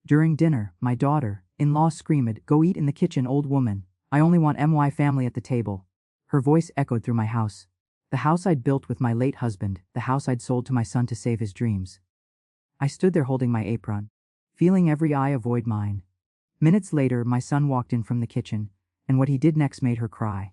During dinner, my daughter-in-law screamed, "Go eat in the kitchen, old woman. I only want my family at the table." Her voice echoed through my house. The house I'd built with my late husband, the house I'd sold to my son to save his dreams. I stood there holding my apron, feeling every eye avoid mine. Minutes later, my son walked in from the kitchen, and what he did next made her cry.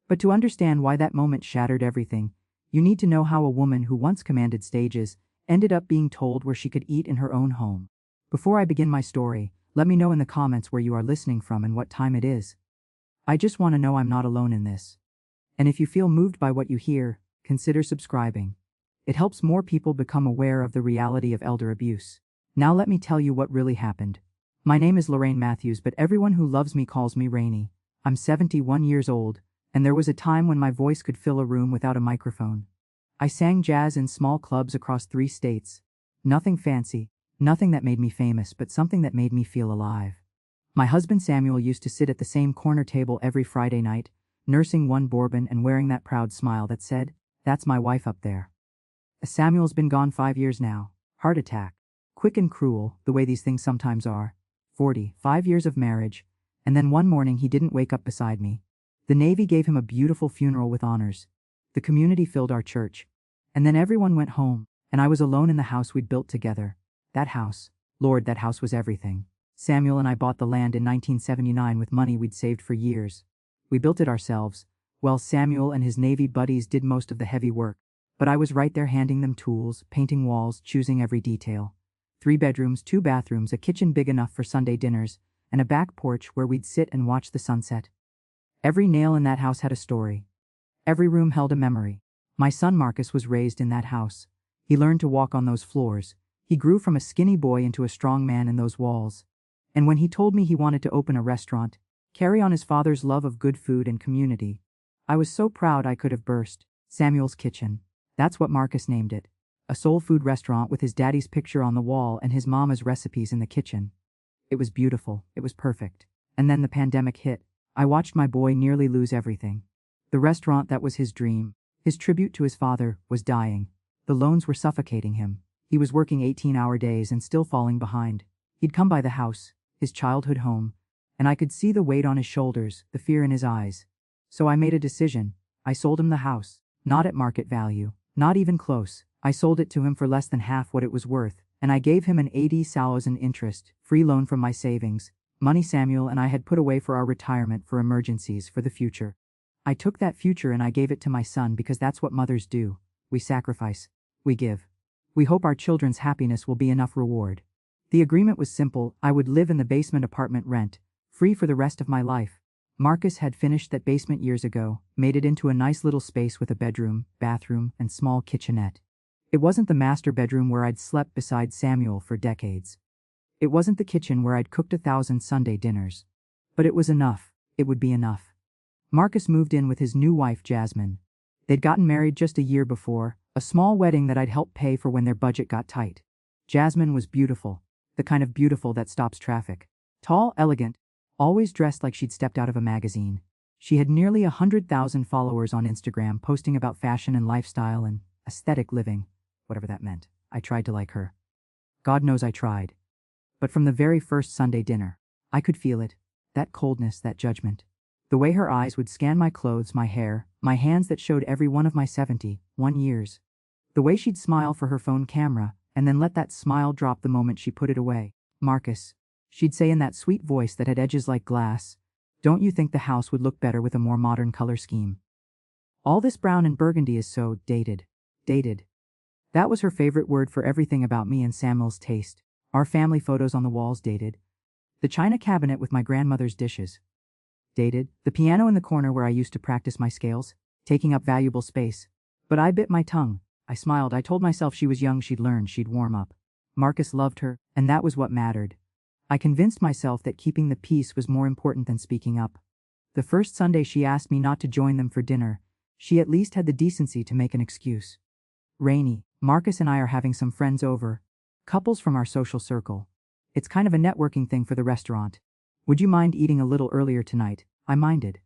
But to understand why that moment shattered everything, you need to know how a woman who once commanded stages ended up being told where she could eat in her own home. Before I begin my story, let me know in the comments where you are listening from and what time it is. I just want to know I'm not alone in this. And if you feel moved by what you hear, consider subscribing. It helps more people become aware of the reality of elder abuse. Now let me tell you what really happened. My name is Lorraine Matthews, but everyone who loves me calls me Rainey. I'm 71 years old, and there was a time when my voice could fill a room without a microphone. I sang jazz in small clubs across 3 states. Nothing fancy, nothing that made me famous, but something that made me feel alive. My husband Samuel used to sit at the same corner table every Friday night, nursing one bourbon and wearing that proud smile that said, "That's my wife up there." Samuel's been gone 5 years now. Heart attack. Quick and cruel, the way these things sometimes are. 45 years of marriage, and then one morning he didn't wake up beside me. The Navy gave him a beautiful funeral with honors. The community filled our church. And then everyone went home, and I was alone in the house we'd built together. That house. Lord, that house was everything. Samuel and I bought the land in 1979 with money we'd saved for years. We built it ourselves, while Samuel and his Navy buddies did most of the heavy work. But I was right there handing them tools, painting walls, choosing every detail. 3 bedrooms, 2 bathrooms, a kitchen big enough for Sunday dinners, and a back porch where we'd sit and watch the sunset. Every nail in that house had a story. Every room held a memory. My son Marcus was raised in that house. He learned to walk on those floors. He grew from a skinny boy into a strong man in those walls. And when he told me he wanted to open a restaurant, carry on his father's love of good food and community, I was so proud I could have burst. Samuel's Kitchen. That's what Marcus named it. A soul food restaurant with his daddy's picture on the wall and his mama's recipes in the kitchen. It was beautiful. It was perfect. And then the pandemic hit. I watched my boy nearly lose everything. The restaurant that was his dream, his tribute to his father, was dying. The loans were suffocating him. He was working 18-hour days and still falling behind. He'd come by the house, his childhood home, and I could see the weight on his shoulders, the fear in his eyes. So I made a decision. I sold him the house. Not at market value. Not even close. I sold it to him for less than half what it was worth, and I gave him an 80,000 interest, free loan from my savings, money Samuel and I had put away for our retirement, for emergencies, for the future. I took that future and I gave it to my son because that's what mothers do. We sacrifice. We give. We hope our children's happiness will be enough reward. The agreement was simple. I would live in the basement apartment rent, free for the rest of my life. Marcus had finished that basement years ago, made it into a nice little space with a bedroom, bathroom, and small kitchenette. It wasn't the master bedroom where I'd slept beside Samuel for decades. It wasn't the kitchen where I'd cooked 1,000 Sunday dinners. But it was enough. It would be enough. Marcus moved in with his new wife, Jasmine. They'd gotten married just a year before, a small wedding that I'd helped pay for when their budget got tight. Jasmine was beautiful, the kind of beautiful that stops traffic. Tall, elegant, always dressed like she'd stepped out of a magazine. She had nearly 100,000 followers on Instagram, posting about fashion and lifestyle and aesthetic living. Whatever that meant. I tried to like her. God knows I tried. But from the very first Sunday dinner, I could feel it. That coldness, that judgment. The way her eyes would scan my clothes, my hair, my hands that showed every one of my 71 years. The way she'd smile for her phone camera, and then let that smile drop the moment she put it away. "Marcus," she'd say in that sweet voice that had edges like glass, "don't you think the house would look better with a more modern color scheme? All this brown and burgundy is so dated." Dated. That was her favorite word for everything about me and Samuel's taste. Our family photos on the walls, dated. The china cabinet with my grandmother's dishes, dated. The piano in the corner where I used to practice my scales, taking up valuable space. But I bit my tongue. I smiled. I told myself she was young, she'd learn, she'd warm up. Marcus loved her, and that was what mattered. I convinced myself that keeping the peace was more important than speaking up. The first Sunday she asked me not to join them for dinner, she at least had the decency to make an excuse. "Rainey, Marcus and I are having some friends over. Couples from our social circle. It's kind of a networking thing for the restaurant. Would you mind eating a little earlier tonight?" I minded.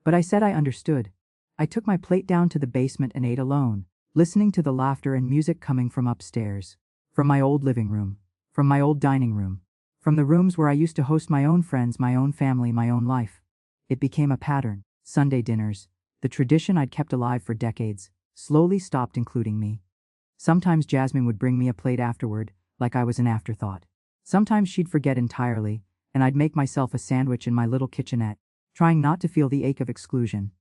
But I said I understood. I took my plate down to the basement and ate alone, listening to the laughter and music coming from upstairs. From my old living room. From my old dining room. From the rooms where I used to host my own friends, my own family, my own life. It became a pattern. Sunday dinners, the tradition I'd kept alive for decades, slowly stopped including me. Sometimes Jasmine would bring me a plate afterward, like I was an afterthought. Sometimes she'd forget entirely, and I'd make myself a sandwich in my little kitchenette, trying not to feel the ache of exclusion.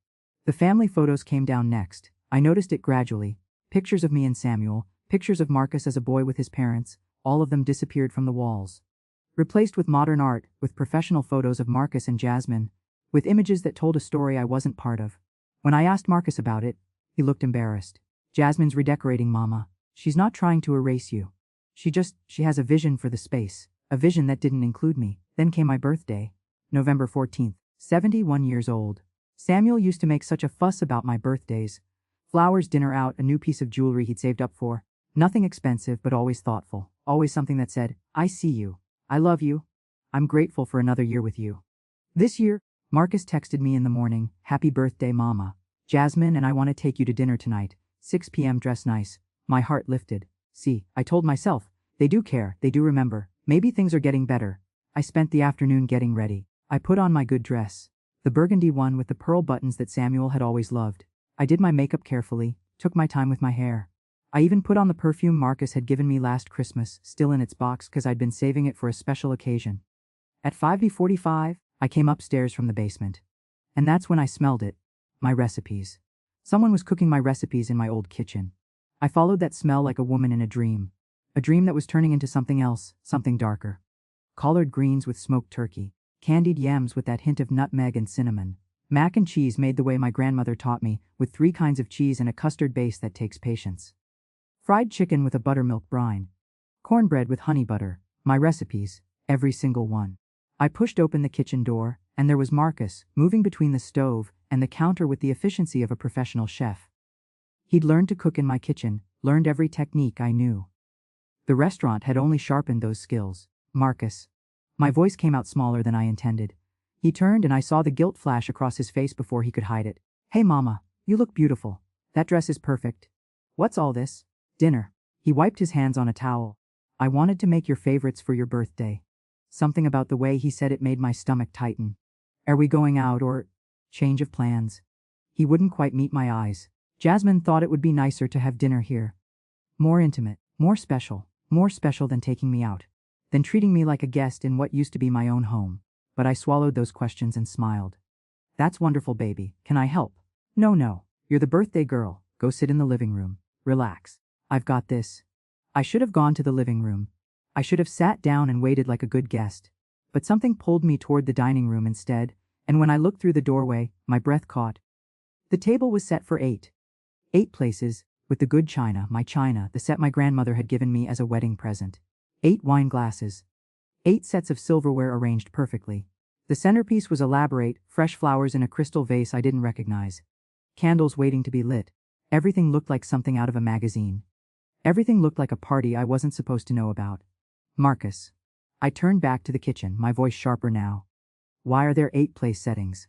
The family photos came down next. I noticed it gradually. Pictures of me and Samuel, pictures of Marcus as a boy with his parents, all of them disappeared from the walls. Replaced with modern art, with professional photos of Marcus and Jasmine, with images that told a story I wasn't part of. When I asked Marcus about it, he looked embarrassed. Jasmine's redecorating, Mama. She's not trying to erase you. She has a vision for the space, a vision that didn't include me. Then came my birthday, November 14th, 71 years old. Samuel used to make such a fuss about my birthdays. Flowers, dinner out, a new piece of jewelry he'd saved up for. Nothing expensive, but always thoughtful. Always something that said, I see you. I love you. I'm grateful for another year with you. This year, Marcus texted me in the morning, Happy birthday, Mama. Jasmine and I want to take you to dinner tonight, 6 p.m. dress nice. My heart lifted. See, I told myself, they do care, they do remember. Maybe things are getting better. I spent the afternoon getting ready. I put on my good dress. The burgundy one with the pearl buttons that Samuel had always loved. I did my makeup carefully, took my time with my hair. I even put on the perfume Marcus had given me last Christmas, still in its box because I'd been saving it for a special occasion. At 5:45, I came upstairs from the basement. And that's when I smelled it. My recipes. Someone was cooking my recipes in my old kitchen. I followed that smell like a woman in a dream. A dream that was turning into something else, something darker. Collard greens with smoked turkey. Candied yams with that hint of nutmeg and cinnamon. Mac and cheese made the way my grandmother taught me, with 3 kinds of cheese and a custard base that takes patience. Fried chicken with a buttermilk brine. Cornbread with honey butter. My recipes, every single one. I pushed open the kitchen door, and there was Marcus, moving between the stove and the counter with the efficiency of a professional chef. He'd learned to cook in my kitchen, learned every technique I knew. The restaurant had only sharpened those skills. Marcus. My voice came out smaller than I intended. He turned and I saw the guilt flash across his face before he could hide it. Hey Mama, you look beautiful. That dress is perfect. What's all this? Dinner. He wiped his hands on a towel. I wanted to make your favorites for your birthday. Something about the way he said it made my stomach tighten. Are we going out or... Change of plans. He wouldn't quite meet my eyes. Jasmine thought it would be nicer to have dinner here. More intimate, more special than taking me out. Than treating me like a guest in what used to be my own home. But I swallowed those questions and smiled. That's wonderful, baby. Can I help? No. You're the birthday girl. Go sit in the living room. Relax. I've got this. I should have gone to the living room. I should have sat down and waited like a good guest. But something pulled me toward the dining room instead, and when I looked through the doorway, my breath caught. The table was set for 8. 8 places, with the good china, my china, the set my grandmother had given me as a wedding present. 8 wine glasses. 8 sets of silverware arranged perfectly. The centerpiece was elaborate, fresh flowers in a crystal vase I didn't recognize. Candles waiting to be lit. Everything looked like something out of a magazine. Everything looked like a party I wasn't supposed to know about. Marcus. I turned back to the kitchen, my voice sharper now. Why are there 8 place settings?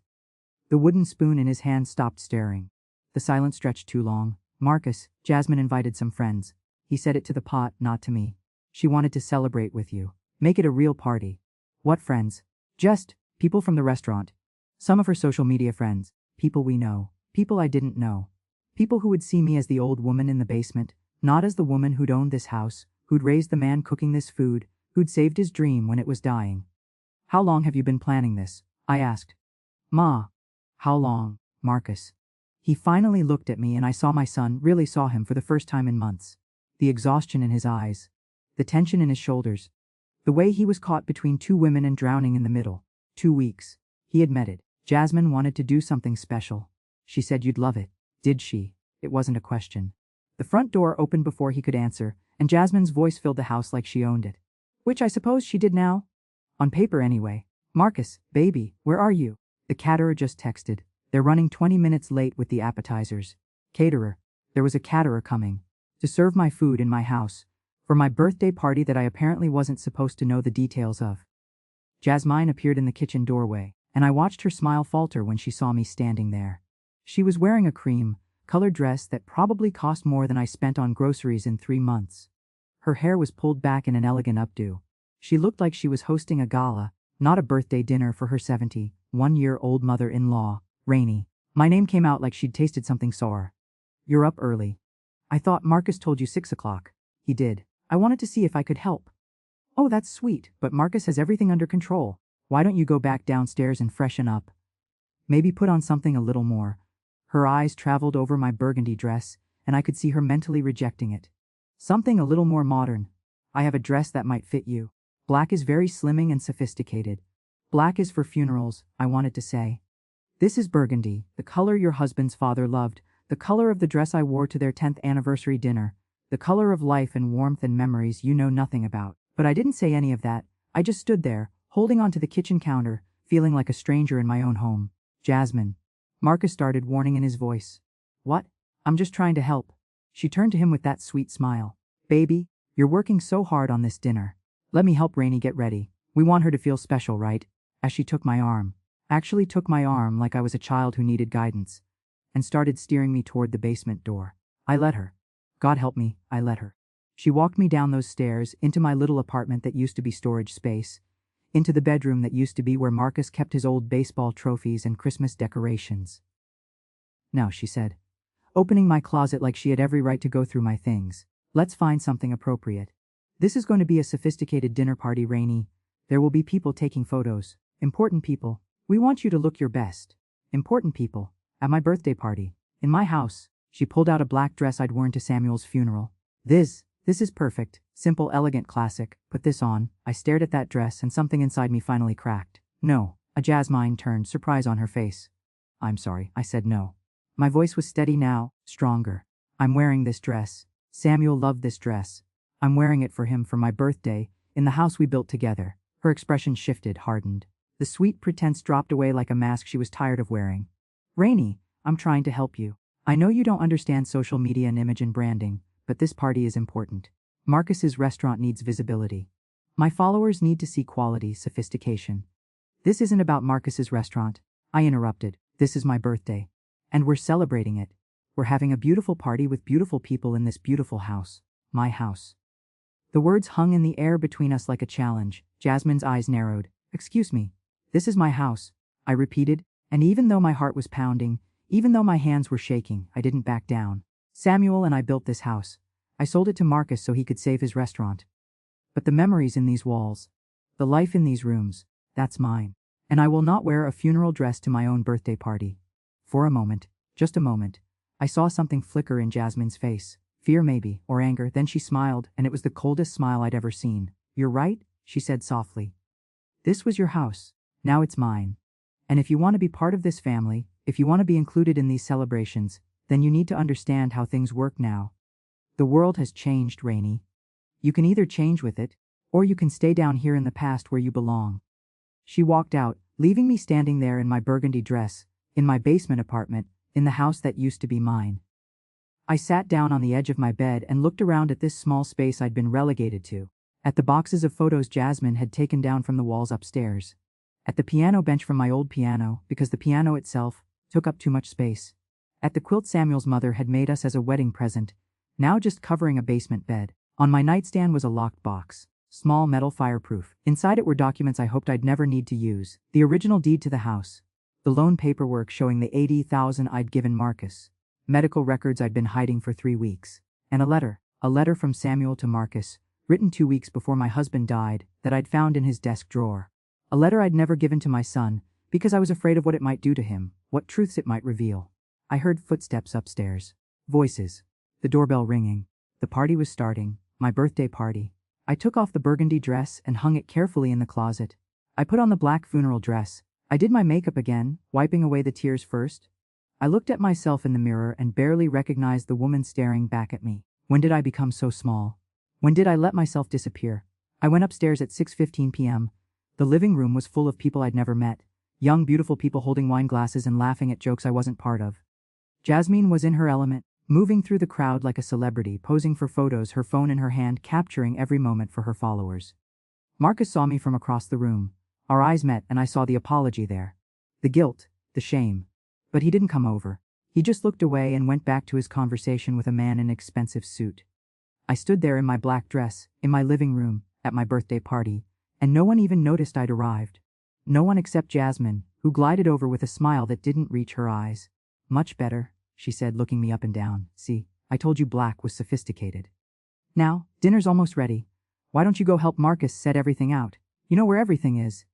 The wooden spoon in his hand stopped staring. The silence stretched too long. Marcus, Jasmine invited some friends. He said it to the pot, not to me. She wanted to celebrate with you. Make it a real party. What friends? Just people from the restaurant. Some of her social media friends. People we know. People I didn't know. People who would see me as the old woman in the basement, not as the woman who'd owned this house, who'd raised the man cooking this food, who'd saved his dream when it was dying. How long have you been planning this? I asked. Ma. How long, Marcus? He finally looked at me and I saw my son, really saw him for the first time in months. The exhaustion in his eyes. The tension in his shoulders. The way he was caught between 2 women and drowning in the middle. 2 weeks. He admitted. Jasmine wanted to do something special. She said you'd love it. Did she? It wasn't a question. The front door opened before he could answer, and Jasmine's voice filled the house like she owned it. Which I suppose she did now? On paper anyway. Marcus, baby, where are you? The caterer just texted. They're running 20 minutes late with the appetizers. Caterer. There was a caterer coming. To serve my food in my house. For my birthday party that I apparently wasn't supposed to know the details of. Jasmine appeared in the kitchen doorway, and I watched her smile falter when she saw me standing there. She was wearing a cream-colored dress that probably cost more than I spent on groceries in 3 months. Her hair was pulled back in an elegant updo. She looked like she was hosting a gala, not a birthday dinner for her 71-year-old mother-in-law. Rainy. My name came out like she'd tasted something sour. You're up early. I thought Marcus told you 6 o'clock. He did. I wanted to see if I could help. Oh, that's sweet, but Marcus has everything under control. Why don't you go back downstairs and freshen up? Maybe put on something a little more. Her eyes traveled over my burgundy dress, and I could see her mentally rejecting it. Something a little more modern. I have a dress that might fit you. Black is very slimming and sophisticated. Black is for funerals, I wanted to say. This is burgundy, the color your husband's father loved, the color of the dress I wore to their 10th anniversary dinner, the color of life and warmth and memories you know nothing about. But I didn't say any of that. I just stood there, holding onto the kitchen counter, feeling like a stranger in my own home. Jasmine. Marcus started, warning in his voice. What? I'm just trying to help. She turned to him with that sweet smile. Baby, you're working so hard on this dinner. Let me help Rainy get ready. We want her to feel special, right? As she took my arm. Actually took my arm like I was a child who needed guidance. And started steering me toward the basement door. I let her. God help me, I let her. She walked me down those stairs, into my little apartment that used to be storage space, into the bedroom that used to be where Marcus kept his old baseball trophies and Christmas decorations. Now, she said, opening my closet like she had every right to go through my things. Let's find something appropriate. This is going to be a sophisticated dinner party, Rainy. There will be people taking photos. Important people. We want you to look your best. Important people. At my birthday party. In my house. She pulled out a black dress I'd worn to Samuel's funeral. This is perfect. Simple, elegant, classic. Put this on. I stared at that dress and something inside me finally cracked. No. A Jasmine turned, surprise on her face. I'm sorry, I said no. My voice was steady now, stronger. I'm wearing this dress. Samuel loved this dress. I'm wearing it for him for my birthday, in the house we built together. Her expression shifted, hardened. The sweet pretense dropped away like a mask she was tired of wearing. Rainy, I'm trying to help you. I know you don't understand social media and image and branding, but this party is important. Marcus's restaurant needs visibility. My followers need to see quality, sophistication. This isn't about Marcus's restaurant. I interrupted. This is my birthday. And we're celebrating it. We're having a beautiful party with beautiful people in this beautiful house. My house. The words hung in the air between us like a challenge. Jasmine's eyes narrowed. Excuse me. This is my house, I repeated, and even though my heart was pounding, even though my hands were shaking, I didn't back down. Samuel and I built this house. I sold it to Marcus so he could save his restaurant. But the memories in these walls, the life in these rooms, that's mine. And I will not wear a funeral dress to my own birthday party. For a moment, just a moment, I saw something flicker in Jasmine's face. Fear maybe, or anger, then she smiled, and it was the coldest smile I'd ever seen. You're right, she said softly. This was your house. Now it's mine. And if you want to be part of this family, if you want to be included in these celebrations, then you need to understand how things work now. The world has changed, Rainy. You can either change with it, or you can stay down here in the past where you belong. She walked out, leaving me standing there in my burgundy dress, in my basement apartment, in the house that used to be mine. I sat down on the edge of my bed and looked around at this small space I'd been relegated to, at the boxes of photos Jasmine had taken down from the walls upstairs, at the piano bench from my old piano because the piano itself took up too much space, at the quilt Samuel's mother had made us as a wedding present, now just covering a basement bed. On my nightstand was a locked box, small, metal, fireproof. Inside it were documents I hoped I'd never need to use, the original deed to the house, the loan paperwork showing the $80,000 I'd given Marcus, medical records I'd been hiding for 3 weeks, and a letter from Samuel to Marcus, written 2 weeks before my husband died, that I'd found in his desk drawer. A letter I'd never given to my son, because I was afraid of what it might do to him, what truths it might reveal. I heard footsteps upstairs. Voices. The doorbell ringing. The party was starting, my birthday party. I took off the burgundy dress and hung it carefully in the closet. I put on the black funeral dress. I did my makeup again, wiping away the tears first. I looked at myself in the mirror and barely recognized the woman staring back at me. When did I become so small? When did I let myself disappear? I went upstairs at 6:15 p.m. The living room was full of people I'd never met. Young, beautiful people holding wine glasses and laughing at jokes I wasn't part of. Jasmine was in her element, moving through the crowd like a celebrity, posing for photos, her phone in her hand, capturing every moment for her followers. Marcus saw me from across the room. Our eyes met and I saw the apology there. The guilt, the shame. But he didn't come over. He just looked away and went back to his conversation with a man in an expensive suit. I stood there in my black dress, in my living room, at my birthday party, and no one even noticed I'd arrived. No one except Jasmine, who glided over with a smile that didn't reach her eyes. Much better, she said, looking me up and down. See, I told you black was sophisticated. Now, dinner's almost ready. Why don't you go help Marcus set everything out? You know where everything is.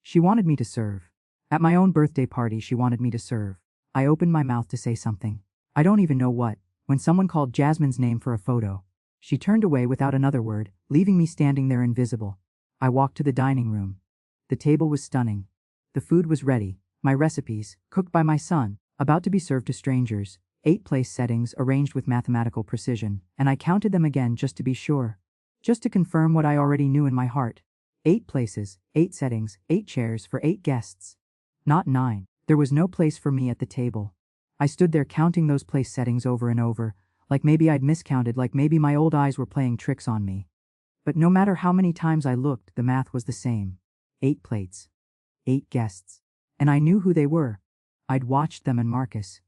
She wanted me to serve. At my own birthday party, she wanted me to serve. I opened my mouth to say something. I don't even know what, when someone called Jasmine's name for a photo. She turned away without another word, leaving me standing there invisible. I walked to the dining room. The table was stunning. The food was ready, my recipes, cooked by my son, about to be served to strangers, 8 place settings arranged with mathematical precision, and I counted them again just to be sure. Just to confirm what I already knew in my heart. 8 places, 8 settings, 8 chairs for 8 guests. Not 9. There was no place for me at the table. I stood there counting those place settings over and over, like maybe I'd miscounted, like maybe my old eyes were playing tricks on me. But no matter how many times I looked, the math was the same. 8 plates. 8 guests. And I knew who they were. I'd watched them and Marcus.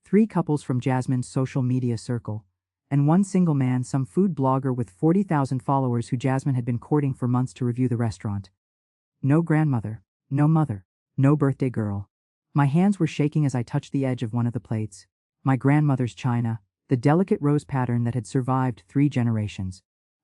3 couples from Jasmine's social media circle, and 1 single man, some food blogger with 40,000 followers who Jasmine had been courting for months to review the restaurant. No grandmother, no mother, no birthday girl. My hands were shaking as I touched the edge of one of the plates. My grandmother's china, the delicate rose pattern that had survived 3 generations.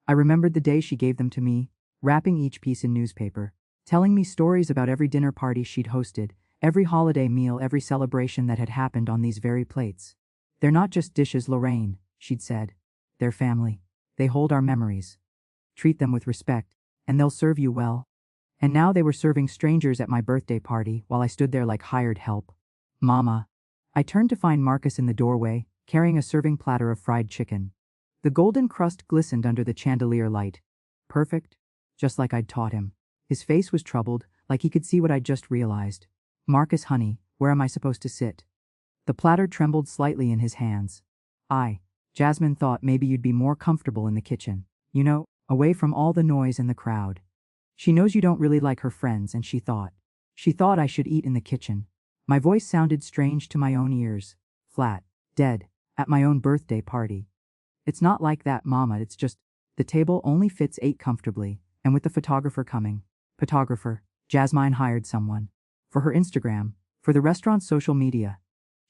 I remembered the day she gave them to me, wrapping each piece in newspaper, telling me stories about every dinner party she'd hosted, every holiday meal, every celebration that had happened on these very plates. They're not just dishes, Lorraine, she'd said. They're family. They hold our memories. Treat them with respect, and they'll serve you well. And now they were serving strangers at my birthday party while I stood there like hired help. Mama. I turned to find Marcus in the doorway, carrying a serving platter of fried chicken. The golden crust glistened under the chandelier light. Perfect. Just like I'd taught him. His face was troubled, like he could see what I'd just realized. Marcus, honey, where am I supposed to sit? The platter trembled slightly in his hands. Jasmine thought maybe you'd be more comfortable in the kitchen. You know, away from all the noise and the crowd. She knows you don't really like her friends, and she thought I should eat in the kitchen. My voice sounded strange to my own ears. Flat. Dead. At my own birthday party. It's not like that, Mama, it's just, the table only fits 8 comfortably, and with the photographer coming. Photographer. Jasmine hired someone. For her Instagram. For the restaurant's social media.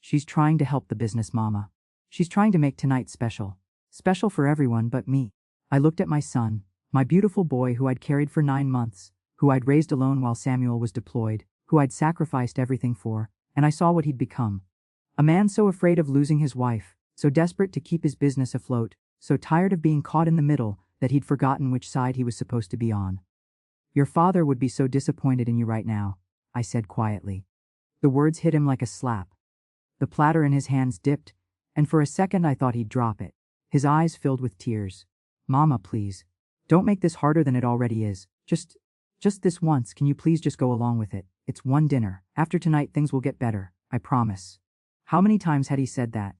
She's trying to help the business, Mama. She's trying to make tonight special. Special for everyone but me. I looked at my son, my beautiful boy who I'd carried for 9 months, who I'd raised alone while Samuel was deployed, who I'd sacrificed everything for, and I saw what he'd become. A man so afraid of losing his wife, so desperate to keep his business afloat, so tired of being caught in the middle that he'd forgotten which side he was supposed to be on. Your father would be so disappointed in you right now, I said quietly. The words hit him like a slap. The platter in his hands dipped, and for a second I thought he'd drop it. His eyes filled with tears. Mama, please. Don't make this harder than it already is. Just this once, can you please just go along with it? It's one dinner. After tonight things will get better, I promise. How many times had he said that?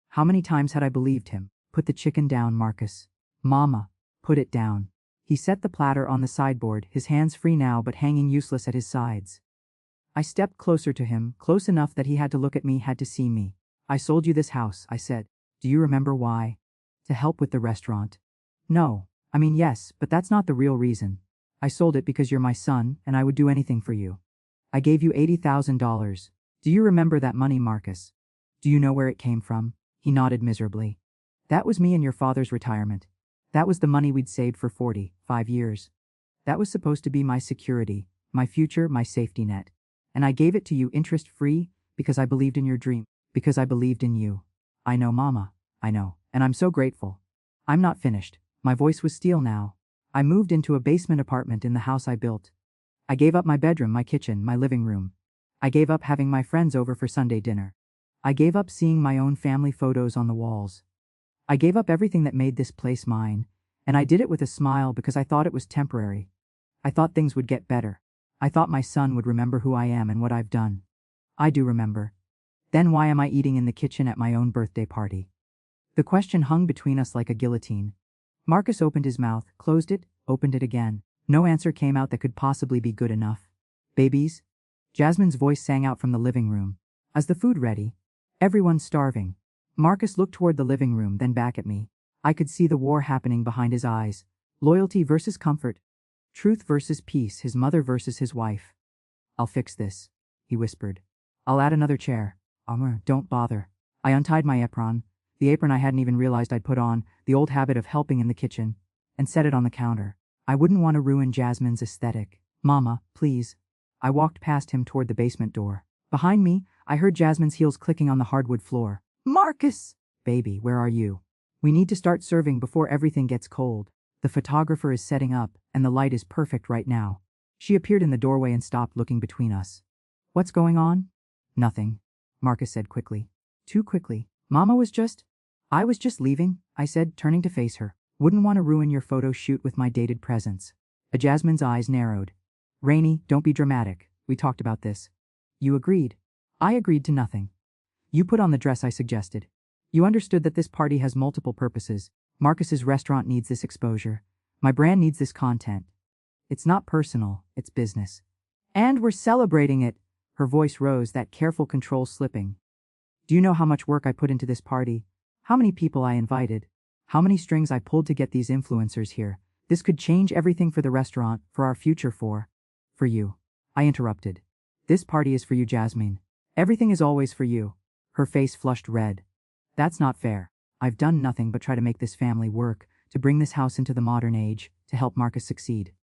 How many times had I believed him? Put the chicken down, Marcus. Mama, put it down. He set the platter on the sideboard, his hands free now but hanging useless at his sides. I stepped closer to him, close enough that he had to look at me, had to see me. I sold you this house, I said. Do you remember why? To help with the restaurant. No. I mean, yes, but that's not the real reason. I sold it because you're my son, and I would do anything for you. I gave you $80,000. Do you remember that money, Marcus? Do you know where it came from? He nodded miserably. That was me and your father's retirement. That was the money we'd saved for 45 years. That was supposed to be my security, my future, my safety net. And I gave it to you interest-free because I believed in your dream, because I believed in you. I know, Mama. I know. And I'm so grateful. I'm not finished. My voice was steel now. I moved into a basement apartment in the house I built. I gave up my bedroom, my kitchen, my living room. I gave up having my friends over for Sunday dinner. I gave up seeing my own family photos on the walls. I gave up everything that made this place mine, and I did it with a smile because I thought it was temporary. I thought things would get better. I thought my son would remember who I am and what I've done. I do remember. Then why am I eating in the kitchen at my own birthday party? The question hung between us like a guillotine. Marcus opened his mouth, closed it, opened it again. No answer came out that could possibly be good enough. Babies? Jasmine's voice sang out from the living room. Is the food ready? Everyone's starving. Marcus looked toward the living room, then back at me. I could see the war happening behind his eyes. Loyalty versus comfort. Truth versus peace, his mother versus his wife. I'll fix this, he whispered. I'll add another chair. Don't bother. I untied my apron, the apron I hadn't even realized I'd put on, the old habit of helping in the kitchen, and set it on the counter. I wouldn't want to ruin Jasmine's aesthetic. Mama, please. I walked past him toward the basement door. Behind me, I heard Jasmine's heels clicking on the hardwood floor. Marcus! Baby, where are you? We need to start serving before everything gets cold. The photographer is setting up, and the light is perfect right now. She appeared in the doorway and stopped, looking between us. What's going on? Nothing, Marcus said quickly. Too quickly. I was just leaving, I said, turning to face her. Wouldn't want to ruin your photo shoot with my dated presence. Jasmine's eyes narrowed. Rainey, don't be dramatic. We talked about this. You agreed. I agreed to nothing. You put on the dress I suggested. You understood that this party has multiple purposes. Marcus's restaurant needs this exposure. My brand needs this content. It's not personal, it's business. And we're celebrating it. Her voice rose, that careful control slipping. Do you know how much work I put into this party? How many people I invited? How many strings I pulled to get these influencers here? This could change everything for the restaurant, for our future, for you. I interrupted. This party is for you, Jasmine. Everything is always for you. Her face flushed red. That's not fair. I've done nothing but try to make this family work, to bring this house into the modern age, to help Marcus succeed.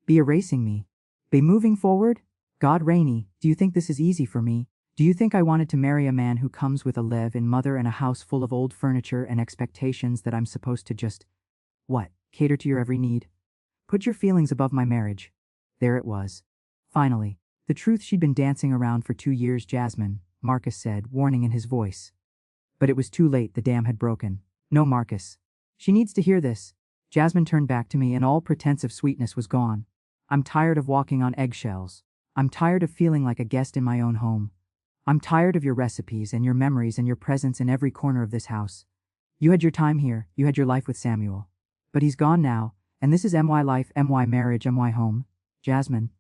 Be erasing me. Be moving forward? God, Rainey, do you think this is easy for me? Do you think I wanted to marry a man who comes with a live-in mother and a house full of old furniture and expectations that I'm supposed to just, cater to your every need? Put your feelings above my marriage. There it was. Finally, the truth she'd been dancing around for 2 years, Jasmine, Marcus said, warning in his voice. But it was too late, the dam had broken. No, Marcus. She needs to hear this. Jasmine turned back to me and all pretense of sweetness was gone. I'm tired of walking on eggshells. I'm tired of feeling like a guest in my own home. I'm tired of your recipes and your memories and your presence in every corner of this house. You had your time here, you had your life with Samuel. But he's gone now, and this is my life, my marriage, my home. Jasmine.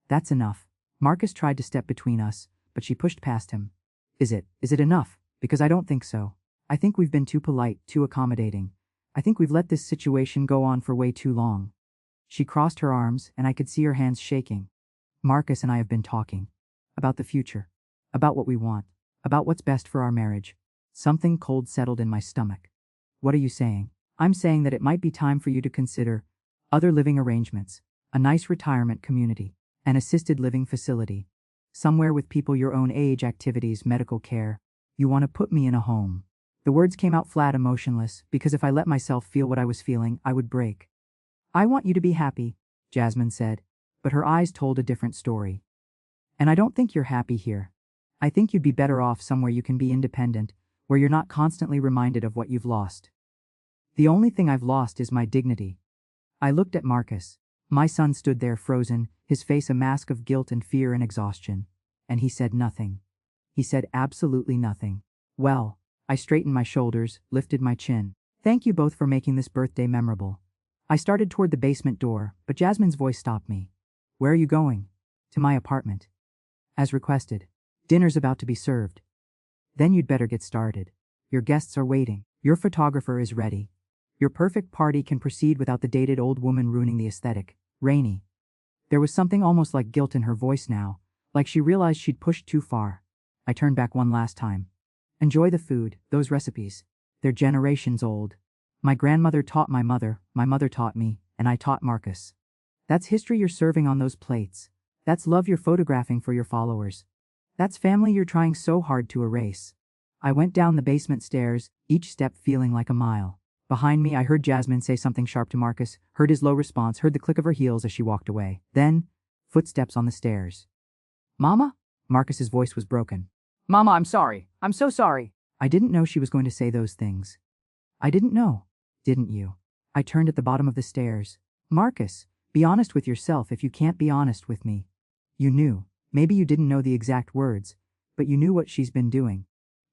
That's enough. Marcus tried to step between us, but she pushed past him. Is it enough? Because I don't think so. I think we've been too polite, too accommodating. I think we've let this situation go on for way too long. She crossed her arms, and I could see her hands shaking. Marcus and I have been talking. About the future. About what we want. About what's best for our marriage. Something cold settled in my stomach. What are you saying? I'm saying that it might be time for you to consider other living arrangements, a nice retirement community, an assisted living facility, somewhere with people your own age, activities, medical care. You want to put me in a home. The words came out flat, emotionless, because if I let myself feel what I was feeling, I would break. I want you to be happy, Jasmine said, but her eyes told a different story. And I don't think you're happy here. I think you'd be better off somewhere you can be independent, where you're not constantly reminded of what you've lost. The only thing I've lost is my dignity. I looked at Marcus. My son stood there frozen, his face a mask of guilt and fear and exhaustion. And he said nothing. He said absolutely nothing. Well, I straightened my shoulders, lifted my chin. Thank you both for making this birthday memorable. I started toward the basement door, but Jasmine's voice stopped me. Where are you going? To my apartment. As requested. Dinner's about to be served. Then you'd better get started. Your guests are waiting. Your photographer is ready. Your perfect party can proceed without the dated old woman ruining the aesthetic. Rainey. There was something almost like guilt in her voice now, like she realized she'd pushed too far. I turned back one last time. Enjoy the food, those recipes. They're generations old. My grandmother taught my mother taught me, and I taught Marcus. That's history you're serving on those plates. That's love you're photographing for your followers. That's family you're trying so hard to erase. I went down the basement stairs, each step feeling like a mile. Behind me I heard Jasmine say something sharp to Marcus, heard his low response, heard the click of her heels as she walked away. Then, footsteps on the stairs. Mama? Marcus's voice was broken. Mama, I'm sorry. I'm so sorry. I didn't know she was going to say those things. I didn't know. Didn't you? I turned at the bottom of the stairs. Marcus, be honest with yourself if you can't be honest with me. You knew. Maybe you didn't know the exact words, but you knew what she's been doing.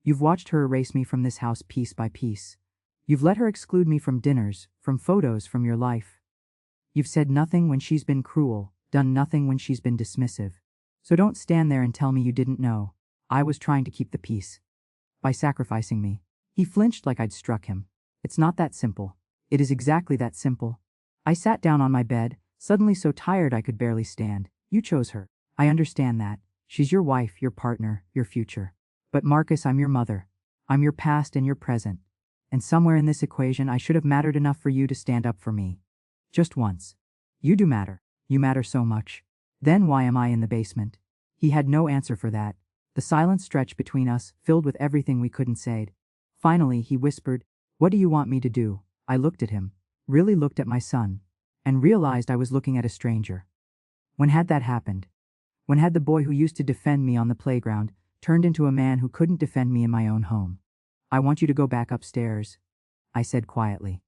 You've watched her erase me from this house piece by piece. You've let her exclude me from dinners, from photos, from your life. You've said nothing when she's been cruel, done nothing when she's been dismissive. So don't stand there and tell me you didn't know. I was trying to keep the peace. By sacrificing me. He flinched like I'd struck him. It's not that simple. It is exactly that simple. I sat down on my bed, suddenly so tired I could barely stand. You chose her. I understand that. She's your wife, your partner, your future. But Marcus, I'm your mother. I'm your past and your present. And somewhere in this equation I should have mattered enough for you to stand up for me. Just once. You do matter. You matter so much. Then why am I in the basement? He had no answer for that. The silence stretched between us, filled with everything we couldn't say. Finally, he whispered, "What do you want me to do?" I looked at him, really looked at my son, and realized I was looking at a stranger. When had that happened? When had the boy who used to defend me on the playground turned into a man who couldn't defend me in my own home? "I want you to go back upstairs," I said quietly.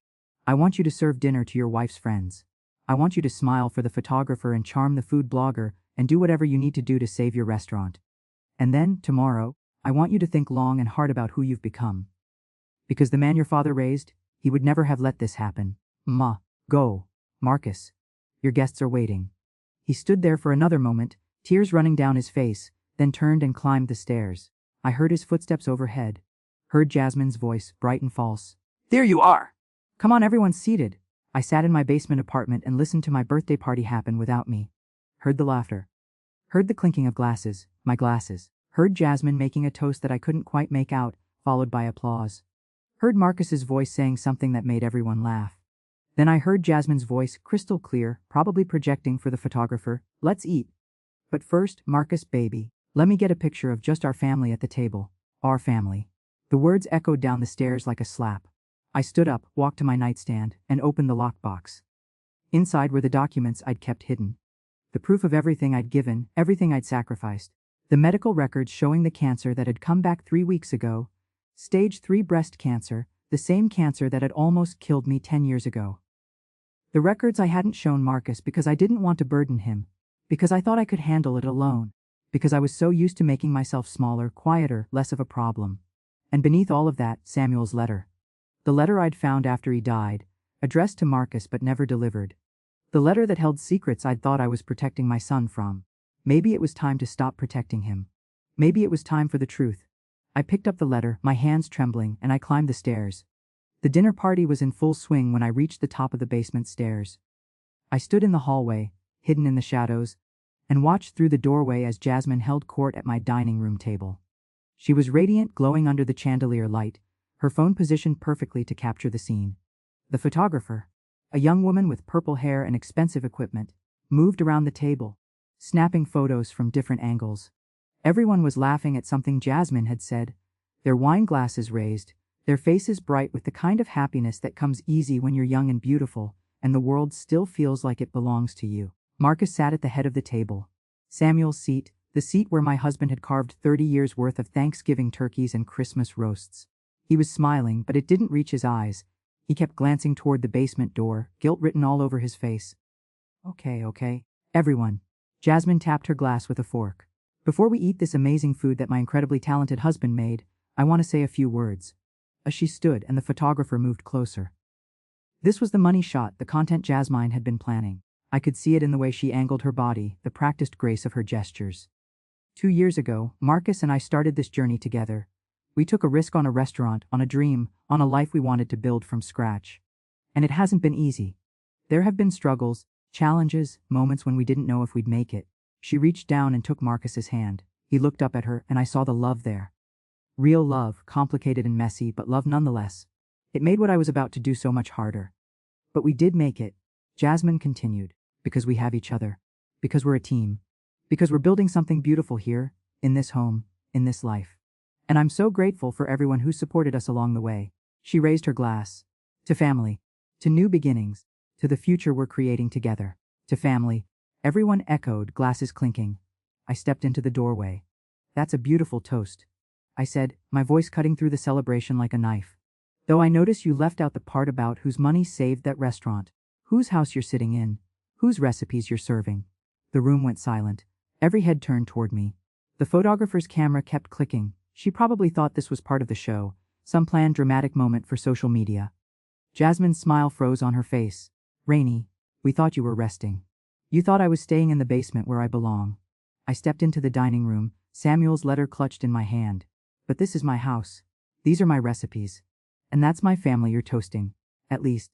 "I want you to serve dinner to your wife's friends. I want you to smile for the photographer and charm the food blogger and do whatever you need to do to save your restaurant. And then, tomorrow, I want you to think long and hard about who you've become. Because the man your father raised, he would never have let this happen. Ma, go. Marcus. Your guests are waiting." He stood there for another moment, tears running down his face, then turned and climbed the stairs. I heard his footsteps overhead. Heard Jasmine's voice, bright and false. "There you are! Come on, everyone's seated." I sat in my basement apartment and listened to my birthday party happen without me. Heard the laughter. Heard the clinking of glasses, my glasses. Heard Jasmine making a toast that I couldn't quite make out, followed by applause. Heard Marcus's voice saying something that made everyone laugh. Then I heard Jasmine's voice, crystal clear, probably projecting for the photographer, "Let's eat. But first, Marcus, baby, let me get a picture of just our family at the table. Our family." The words echoed down the stairs like a slap. I stood up, walked to my nightstand, and opened the lockbox. Inside were the documents I'd kept hidden. The proof of everything I'd given, everything I'd sacrificed. The medical records showing the cancer that had come back 3 weeks ago. Stage 3 breast cancer, the same cancer that had almost killed me 10 years ago. The records I hadn't shown Marcus because I didn't want to burden him, because I thought I could handle it alone, because I was so used to making myself smaller, quieter, less of a problem. And beneath all of that, Samuel's letter. The letter I'd found after he died, addressed to Marcus but never delivered. The letter that held secrets I'd thought I was protecting my son from. Maybe it was time to stop protecting him. Maybe it was time for the truth. I picked up the letter, my hands trembling, and I climbed the stairs. The dinner party was in full swing when I reached the top of the basement stairs. I stood in the hallway, hidden in the shadows, and watched through the doorway as Jasmine held court at my dining room table. She was radiant, glowing under the chandelier light, her phone positioned perfectly to capture the scene. The photographer, a young woman with purple hair and expensive equipment, moved around the table, snapping photos from different angles. Everyone was laughing at something Jasmine had said, their wine glasses raised, their faces bright with the kind of happiness that comes easy when you're young and beautiful, and the world still feels like it belongs to you. Marcus sat at the head of the table. Samuel's seat, the seat where my husband had carved 30 years' worth of Thanksgiving turkeys and Christmas roasts. He was smiling, but it didn't reach his eyes. He kept glancing toward the basement door, guilt written all over his face. Okay. Everyone. Jasmine tapped her glass with a fork. "Before we eat this amazing food that my incredibly talented husband made, I want to say a few words." As she stood and the photographer moved closer. This was the money shot, the content Jasmine had been planning. I could see it in the way she angled her body, the practiced grace of her gestures. 2 years ago, Marcus and I started this journey together. We took a risk on a restaurant, on a dream, on a life we wanted to build from scratch. And it hasn't been easy. There have been struggles, challenges, moments when we didn't know if we'd make it. She reached down and took Marcus's hand. He looked up at her, and I saw the love there. Real love, complicated and messy, but love nonetheless. It made what I was about to do so much harder. But we did make it. Jasmine continued. Because we have each other. Because we're a team. Because we're building something beautiful here, in this home, in this life. And I'm so grateful for everyone who supported us along the way. She raised her glass. To family. To new beginnings. To the future we're creating together. To family. Everyone echoed, glasses clinking. I stepped into the doorway. "That's a beautiful toast," I said, my voice cutting through the celebration like a knife. "Though I notice you left out the part about whose money saved that restaurant, whose house you're sitting in, whose recipes you're serving." The room went silent. Every head turned toward me. The photographer's camera kept clicking. She probably thought this was part of the show, some planned dramatic moment for social media. Jasmine's smile froze on her face. "Rainey, we thought you were resting. You thought I was staying in the basement where I belong." I stepped into the dining room, Samuel's letter clutched in my hand. "But this is my house. These are my recipes. And that's my family you're toasting. At least."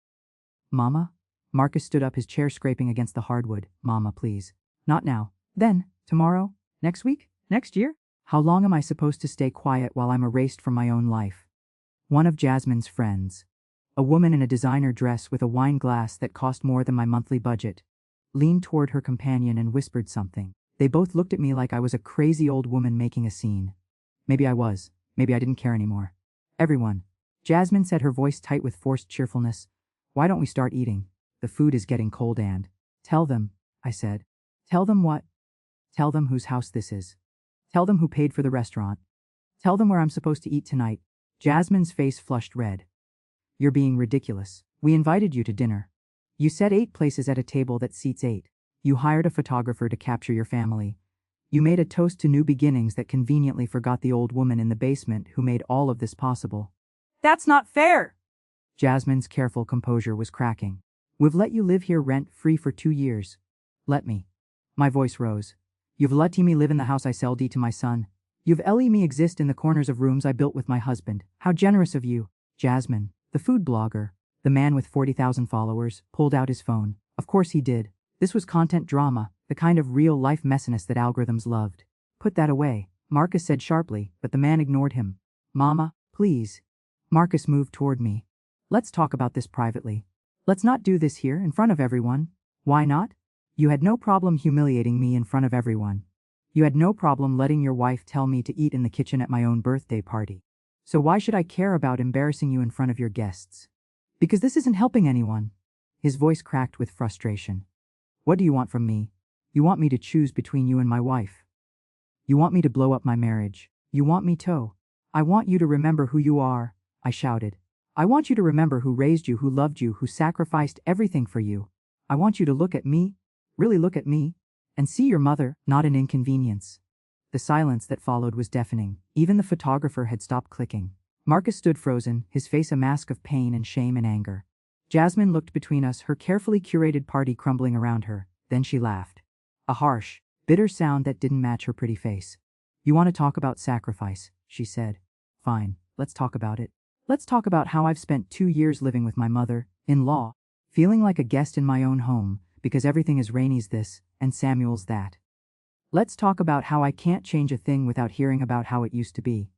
"Mama?" Marcus stood up, his chair scraping against the hardwood. Mama, please. Not now. Then, tomorrow? Next week? Next year? How long am I supposed to stay quiet while I'm erased from my own life? One of Jasmine's friends, a woman in a designer dress with a wine glass that cost more than my monthly budget, leaned toward her companion and whispered something. They both looked at me like I was a crazy old woman making a scene. Maybe I was. Maybe I didn't care anymore. Everyone. Jasmine said, her voice tight with forced cheerfulness. Why don't we start eating? The food is getting cold and… Tell them, I said. Tell them what? Tell them whose house this is. Tell them who paid for the restaurant. Tell them where I'm supposed to eat tonight. Jasmine's face flushed red. You're being ridiculous. We invited you to dinner. You said 8 places at a table that seats 8. You hired a photographer to capture your family. You made a toast to new beginnings that conveniently forgot the old woman in the basement who made all of this possible. That's not fair! Jasmine's careful composure was cracking. We've let you live here rent-free for 2 years. Let me. My voice rose. You've let me live in the house I sold to my son. You've let me exist in the corners of rooms I built with my husband. How generous of you. Jasmine, the food blogger, the man with 40,000 followers, pulled out his phone. Of course he did. This was content drama, the kind of real-life messiness that algorithms loved. Put that away, Marcus said sharply, but the man ignored him. Mama, please. Marcus moved toward me. Let's talk about this privately. Let's not do this here in front of everyone. Why not? You had no problem humiliating me in front of everyone. You had no problem letting your wife tell me to eat in the kitchen at my own birthday party. So why should I care about embarrassing you in front of your guests? Because this isn't helping anyone. His voice cracked with frustration. What do you want from me? You want me to choose between you and my wife. You want me to blow up my marriage. You want me to. I want you to remember who you are, I shouted. I want you to remember who raised you, who loved you, who sacrificed everything for you. I want you to look at me, really look at me, and see your mother, not an inconvenience. The silence that followed was deafening. Even the photographer had stopped clicking. Marcus stood frozen, his face a mask of pain and shame and anger. Jasmine looked between us, her carefully curated party crumbling around her. Then she laughed. A harsh, bitter sound that didn't match her pretty face. You want to talk about sacrifice, she said. Fine, let's talk about it. Let's talk about how I've spent 2 years living with my mother-in-law, feeling like a guest in my own home, because everything is Rainy's this, and Samuel's that. Let's talk about how I can't change a thing without hearing about how it used to be.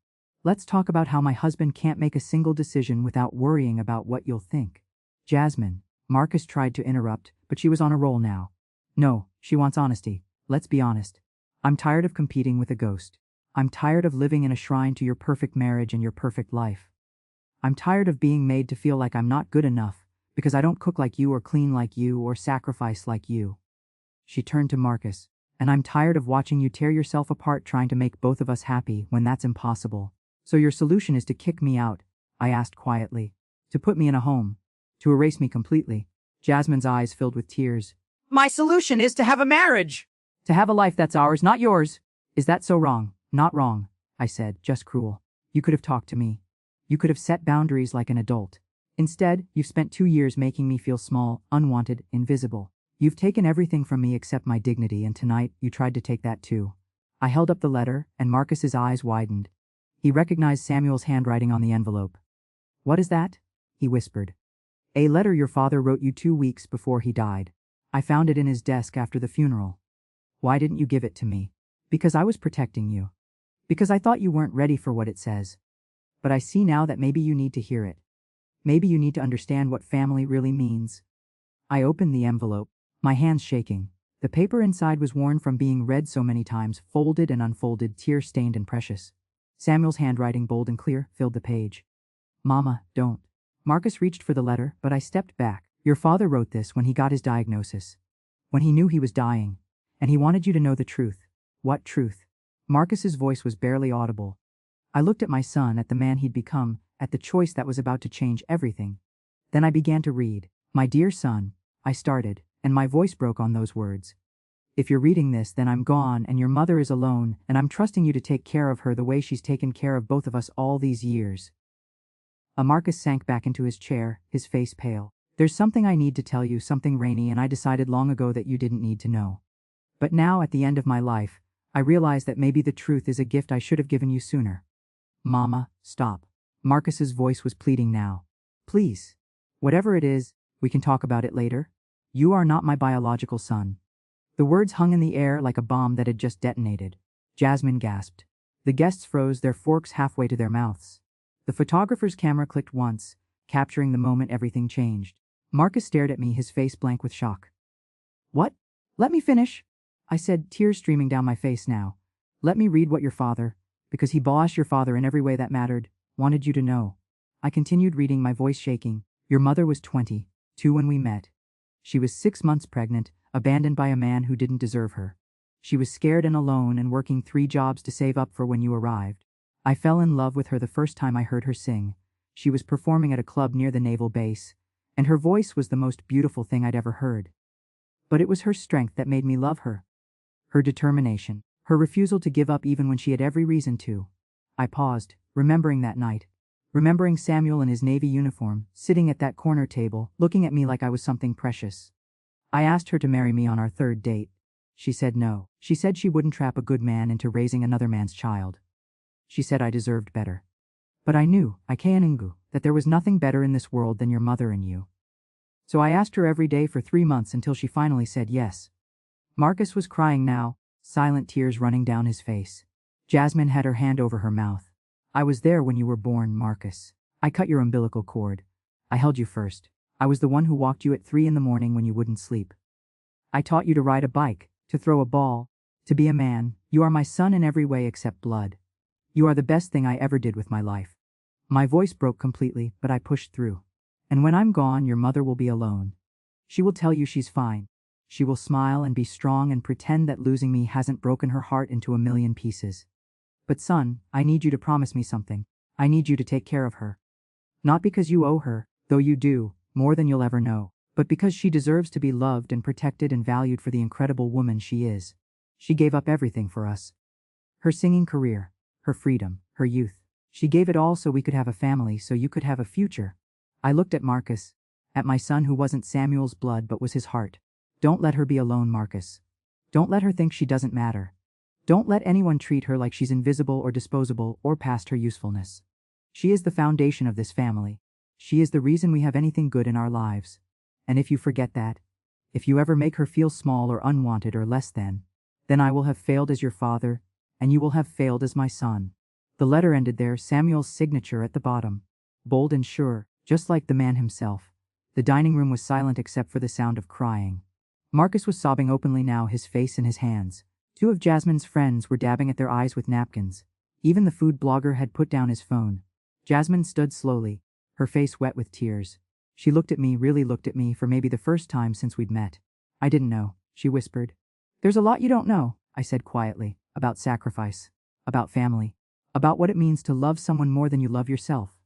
Let's talk about how my husband can't make a single decision without worrying about what you'll think. Jasmine, Marcus tried to interrupt, but she was on a roll now. No, she wants honesty. Let's be honest. I'm tired of competing with a ghost. I'm tired of living in a shrine to your perfect marriage and your perfect life. I'm tired of being made to feel like I'm not good enough, because I don't cook like you or clean like you or sacrifice like you. She turned to Marcus. And I'm tired of watching you tear yourself apart trying to make both of us happy when that's impossible. So your solution is to kick me out, I asked quietly. To put me in a home. To erase me completely. Jasmine's eyes filled with tears. My solution is to have a marriage! To have a life that's ours, not yours. Is that so wrong? Not wrong, I said, just cruel. You could have talked to me. You could have set boundaries like an adult. Instead, you've spent 2 years making me feel small, unwanted, invisible. You've taken everything from me except my dignity, and tonight you tried to take that too. I held up the letter, and Marcus's eyes widened. He recognized Samuel's handwriting on the envelope. What is that? He whispered. A letter your father wrote you 2 weeks before he died. I found it in his desk after the funeral. Why didn't you give it to me? Because I was protecting you. Because I thought you weren't ready for what it says. But I see now that maybe you need to hear it. Maybe you need to understand what family really means. I opened the envelope, my hands shaking. The paper inside was worn from being read so many times, folded and unfolded, tear-stained and precious. Samuel's handwriting, bold and clear, filled the page. Mama, don't. Marcus reached for the letter, but I stepped back. Your father wrote this when he got his diagnosis. When he knew he was dying. And he wanted you to know the truth. What truth? Marcus's voice was barely audible. I looked at my son, at the man he'd become, at the choice that was about to change everything. Then I began to read. My dear son, I started, and my voice broke on those words. If you're reading this, then I'm gone and your mother is alone, and I'm trusting you to take care of her the way she's taken care of both of us all these years. Marcus sank back into his chair, his face pale. There's something I need to tell you, something, Rainy, and I decided long ago that you didn't need to know. But now, at the end of my life, I realize that maybe the truth is a gift I should have given you sooner. Mama, stop. Marcus's voice was pleading now. Please. Whatever it is, we can talk about it later. You are not my biological son." The words hung in the air like a bomb that had just detonated. Jasmine gasped. The guests froze, their forks halfway to their mouths. The photographer's camera clicked once, capturing the moment everything changed. Marcus stared at me, his face blank with shock. "What? Let me finish," I said, tears streaming down my face now. "Let me read what your father, because he boss your father in every way that mattered, wanted you to know." I continued reading, my voice shaking. "Your mother was 22 when we met. She was 6 months pregnant, abandoned by a man who didn't deserve her. She was scared and alone and working 3 jobs to save up for when you arrived. I fell in love with her the first time I heard her sing. She was performing at a club near the naval base, and her voice was the most beautiful thing I'd ever heard. But it was her strength that made me love her. Her determination, her refusal to give up even when she had every reason to." I paused, remembering that night. Remembering Samuel in his Navy uniform, sitting at that corner table, looking at me like I was something precious. I asked her to marry me on our 3rd date. She said no. She said she wouldn't trap a good man into raising another man's child. She said I deserved better. But I knew, that there was nothing better in this world than your mother and you. So I asked her every day for 3 months until she finally said yes. Marcus was crying now, silent tears running down his face. Jasmine had her hand over her mouth. "I was there when you were born, Marcus. I cut your umbilical cord. I held you first. I was the one who walked you at 3 in the morning when you wouldn't sleep. I taught you to ride a bike, to throw a ball, to be a man. You are my son in every way except blood. You are the best thing I ever did with my life." My voice broke completely, but I pushed through. "And when I'm gone, your mother will be alone. She will tell you she's fine. She will smile and be strong and pretend that losing me hasn't broken her heart into a million pieces. But son, I need you to promise me something. I need you to take care of her. Not because you owe her, though you do, more than you'll ever know, but because she deserves to be loved and protected and valued for the incredible woman she is. She gave up everything for us. Her singing career, her freedom, her youth. She gave it all so we could have a family, so you could have a future." I looked at Marcus, at my son who wasn't Samuel's blood but was his heart. "Don't let her be alone, Marcus. Don't let her think she doesn't matter. Don't let anyone treat her like she's invisible or disposable or past her usefulness. She is the foundation of this family. She is the reason we have anything good in our lives. And if you forget that, if you ever make her feel small or unwanted or less than, then I will have failed as your father, and you will have failed as my son." The letter ended there, Samuel's signature at the bottom. Bold and sure, just like the man himself. The dining room was silent except for the sound of crying. Marcus was sobbing openly now, his face in his hands. 2 of Jasmine's friends were dabbing at their eyes with napkins. Even the food blogger had put down his phone. Jasmine stood slowly, her face wet with tears. She looked at me, really looked at me, for maybe the first time since we'd met. "I didn't know," she whispered. "There's a lot you don't know," I said quietly, "about sacrifice, about family, about what it means to love someone more than you love yourself."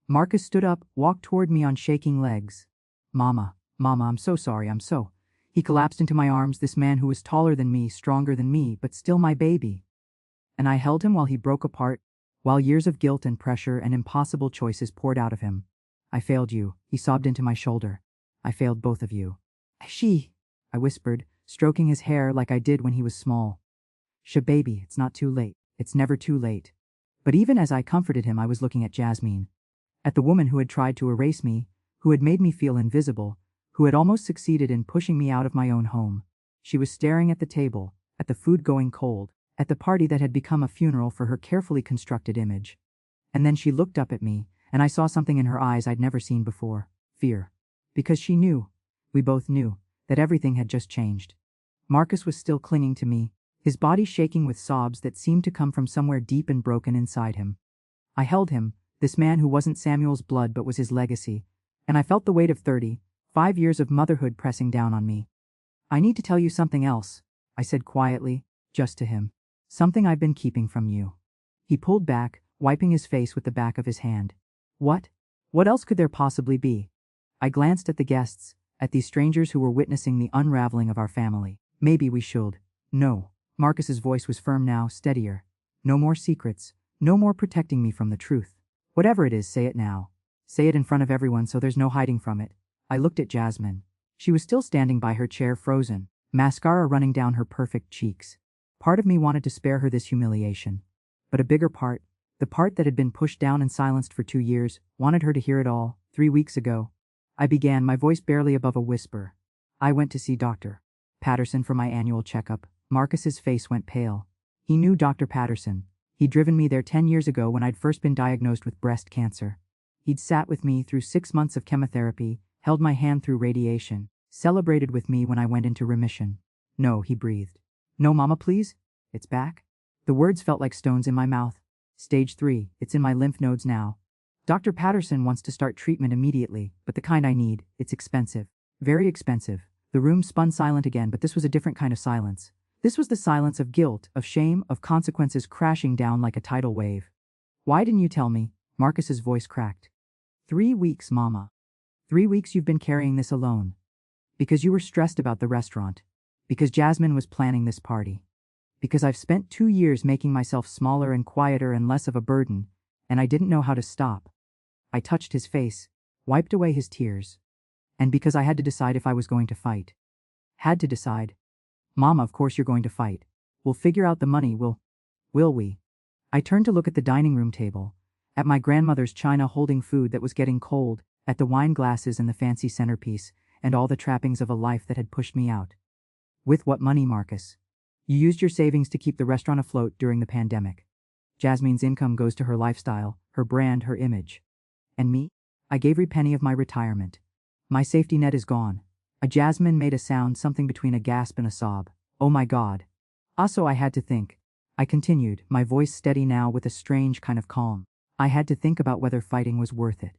Marcus stood up, walked toward me on shaking legs. Mama, I'm so sorry, I'm so..." He collapsed into my arms, this man who was taller than me, stronger than me, but still my baby. And I held him while he broke apart, while years of guilt and pressure and impossible choices poured out of him. "I failed you," he sobbed into my shoulder. "I failed both of you." I whispered, stroking his hair like I did when he was small. Baby, it's not too late. It's never too late." But even as I comforted him, I was looking at Jasmine. At the woman who had tried to erase me, who had made me feel invisible, who had almost succeeded in pushing me out of my own home. She was staring at the table, at the food going cold, at the party that had become a funeral for her carefully constructed image. And then she looked up at me, and I saw something in her eyes I'd never seen before. Fear. Because she knew, we both knew, that everything had just changed. Marcus was still clinging to me, his body shaking with sobs that seemed to come from somewhere deep and broken inside him. I held him, this man who wasn't Samuel's blood but was his legacy, and I felt the weight of 5 years of motherhood pressing down on me. "I need to tell you something else," I said quietly, just to him. "Something I've been keeping from you." He pulled back, wiping his face with the back of his hand. "What? What else could there possibly be?" I glanced at the guests, at these strangers who were witnessing the unraveling of our family. "Maybe we should." "No." Marcus's voice was firm now, steadier. "No more secrets. No more protecting me from the truth. Whatever it is, say it now. Say it in front of everyone so there's no hiding from it." I looked at Jasmine. She was still standing by her chair, frozen, mascara running down her perfect cheeks. Part of me wanted to spare her this humiliation. But a bigger part, the part that had been pushed down and silenced for 2 years, wanted her to hear it all. 3 weeks ago, I began, my voice barely above a whisper. I went to see Dr. Patterson for my annual checkup. Marcus's face went pale. He knew Dr. Patterson. He'd driven me there 10 years ago when I'd first been diagnosed with breast cancer. He'd sat with me through 6 months of chemotherapy, held my hand through radiation, celebrated with me when I went into remission. No, he breathed. No, Mama, please? It's back? The words felt like stones in my mouth. Stage 3, it's in my lymph nodes now. Dr. Patterson wants to start treatment immediately, but the kind I need, it's expensive. Very expensive. The room spun silent again, but this was a different kind of silence. This was the silence of guilt, of shame, of consequences crashing down like a tidal wave. Why didn't you tell me? Marcus's voice cracked. 3 weeks, Mama. 3 weeks you've been carrying this alone. Because you were stressed about the restaurant. Because Jasmine was planning this party. Because I've spent 2 years making myself smaller and quieter and less of a burden, and I didn't know how to stop. I touched his face, wiped away his tears. And because I had to decide if I was going to fight. Had to decide. Mama, of course you're going to fight. We'll figure out the money, will we? I turned to look at the dining room table, at my grandmother's china holding food that was getting cold, at the wine glasses and the fancy centerpiece, and all the trappings of a life that had pushed me out. With what money, Marcus? You used your savings to keep the restaurant afloat during the pandemic. Jasmine's income goes to her lifestyle, her brand, her image. And me? I gave every penny of my retirement. My safety net is gone. Jasmine made a sound, something between a gasp and a sob. Oh my God. Also, I had to think. I continued, my voice steady now with a strange kind of calm. I had to think about whether fighting was worth it.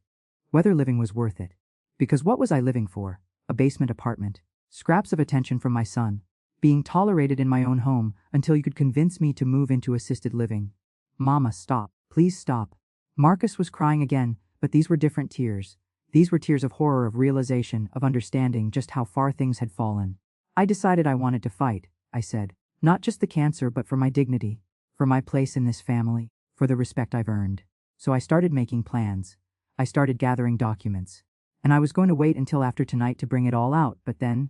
Whether living was worth it. Because what was I living for? A basement apartment. Scraps of attention from my son. Being tolerated in my own home until you could convince me to move into assisted living. Mama, stop. Please stop. Marcus was crying again, but these were different tears. These were tears of horror, of realization, of understanding just how far things had fallen. I decided I wanted to fight, I said. Not just the cancer, but for my dignity. For my place in this family. For the respect I've earned. So I started making plans. I started gathering documents. And I was going to wait until after tonight to bring it all out, but then...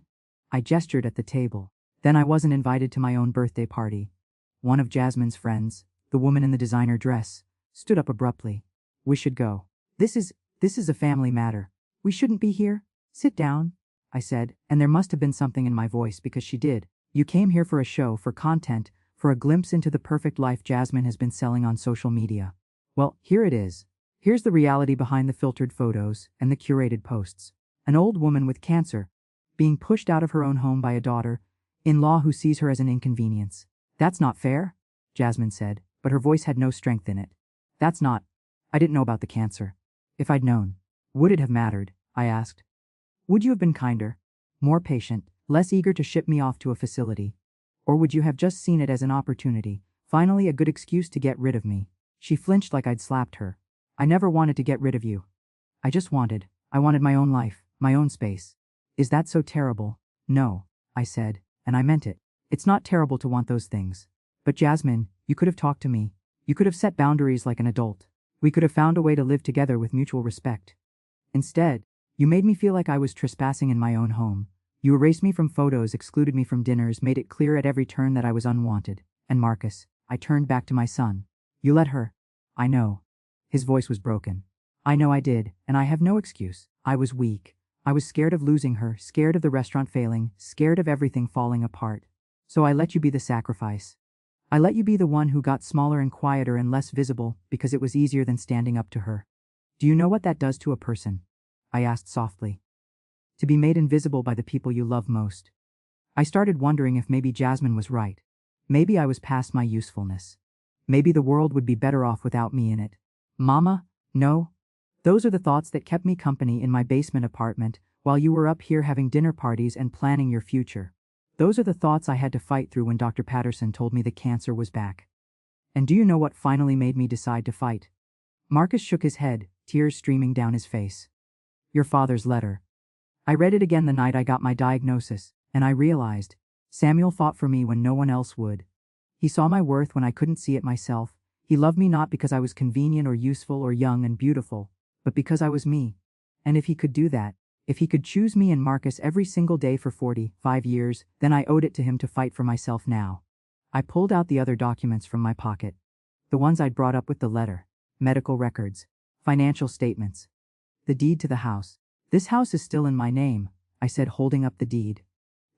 I gestured at the table. Then I wasn't invited to my own birthday party. One of Jasmine's friends, the woman in the designer dress, stood up abruptly. We should go. This is a family matter. We shouldn't be here. Sit down, I said, and there must have been something in my voice because she did. You came here for a show, for content, for a glimpse into the perfect life Jasmine has been selling on social media. Well, here it is. Here's the reality behind the filtered photos and the curated posts. An old woman with cancer, being pushed out of her own home by a daughter-in-law who sees her as an inconvenience. That's not fair, Jasmine said, but her voice had no strength in it. That's not. I didn't know about the cancer. If I'd known, would it have mattered? I asked. Would you have been kinder, more patient, less eager to ship me off to a facility? Or would you have just seen it as an opportunity, finally a good excuse to get rid of me? She flinched like I'd slapped her. I never wanted to get rid of you. I wanted my own life, my own space. Is that so terrible? No, I said, and I meant it. It's not terrible to want those things. But Jasmine, you could have talked to me. You could have set boundaries like an adult. We could have found a way to live together with mutual respect. Instead, you made me feel like I was trespassing in my own home. You erased me from photos, excluded me from dinners, made it clear at every turn that I was unwanted. And Marcus, I turned back to my son. You let her. I know. His voice was broken. I know I did, and I have no excuse. I was weak. I was scared of losing her, scared of the restaurant failing, scared of everything falling apart. So I let you be the sacrifice. I let you be the one who got smaller and quieter and less visible because it was easier than standing up to her. Do you know what that does to a person? I asked softly. To be made invisible by the people you love most. I started wondering if maybe Jasmine was right. Maybe I was past my usefulness. Maybe the world would be better off without me in it. Mama, no. Those are the thoughts that kept me company in my basement apartment while you were up here having dinner parties and planning your future. Those are the thoughts I had to fight through when Dr. Patterson told me the cancer was back. And do you know what finally made me decide to fight? Marcus shook his head, tears streaming down his face. Your father's letter. I read it again the night I got my diagnosis, and I realized, Samuel fought for me when no one else would. He saw my worth when I couldn't see it myself. He loved me not because I was convenient or useful or young and beautiful, but because I was me. And if he could do that, if he could choose me and Marcus every single day for 45 years, then I owed it to him to fight for myself now. I pulled out the other documents from my pocket. The ones I'd brought up with the letter. Medical records. Financial statements. The deed to the house. This house is still in my name. I said, holding up the deed.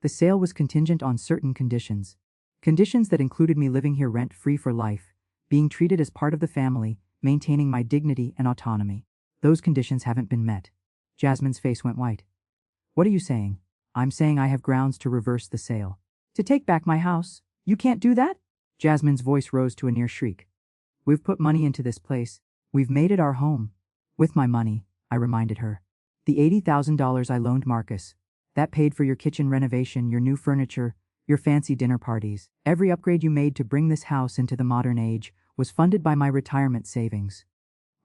The sale was contingent on certain conditions. Conditions that included me living here rent-free for life, being treated as part of the family, maintaining my dignity and autonomy. Those conditions haven't been met. Jasmine's face went white. What are you saying? I'm saying I have grounds to reverse the sale. To take back my house? You can't do that? Jasmine's voice rose to a near shriek. We've put money into this place. We've made it our home. With my money, I reminded her. The $80,000 I loaned Marcus. That paid for your kitchen renovation, your new furniture, your fancy dinner parties. Every upgrade you made to bring this house into the modern age was funded by my retirement savings.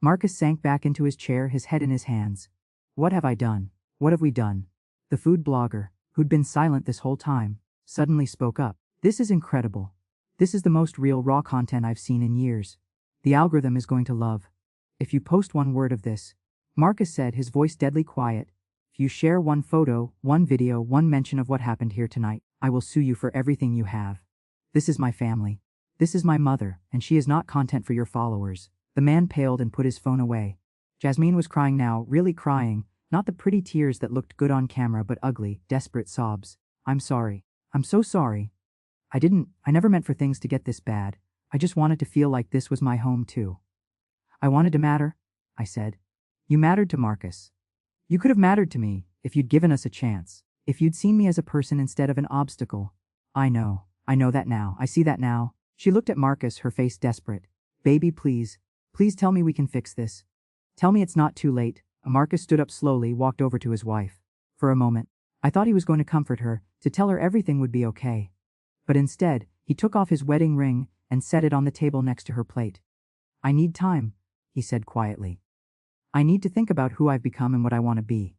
Marcus sank back into his chair, his head in his hands. What have I done? What have we done? The food blogger, who'd been silent this whole time, suddenly spoke up. This is incredible. This is the most real, raw content I've seen in years. The algorithm is going to love. If you post one word of this, Marcus said, his voice deadly quiet, if you share one photo, one video, one mention of what happened here tonight, I will sue you for everything you have. This is my family. This is my mother, and she is not content for your followers. The man paled and put his phone away. Jasmine was crying now, really crying, not the pretty tears that looked good on camera but ugly, desperate sobs. I'm sorry. I'm so sorry. I never meant for things to get this bad. I just wanted to feel like this was my home too. I wanted to matter, I said. You mattered to Marcus. You could have mattered to me if you'd given us a chance, if you'd seen me as a person instead of an obstacle. I know that now. I see that now. She looked at Marcus, her face desperate. Baby, please tell me we can fix this. Tell me it's not too late. Marcus stood up slowly, walked over to his wife. For a moment, I thought he was going to comfort her, to tell her everything would be okay. But instead, he took off his wedding ring and set it on the table next to her plate. I need time, he said quietly. I need to think about who I've become and what I want to be.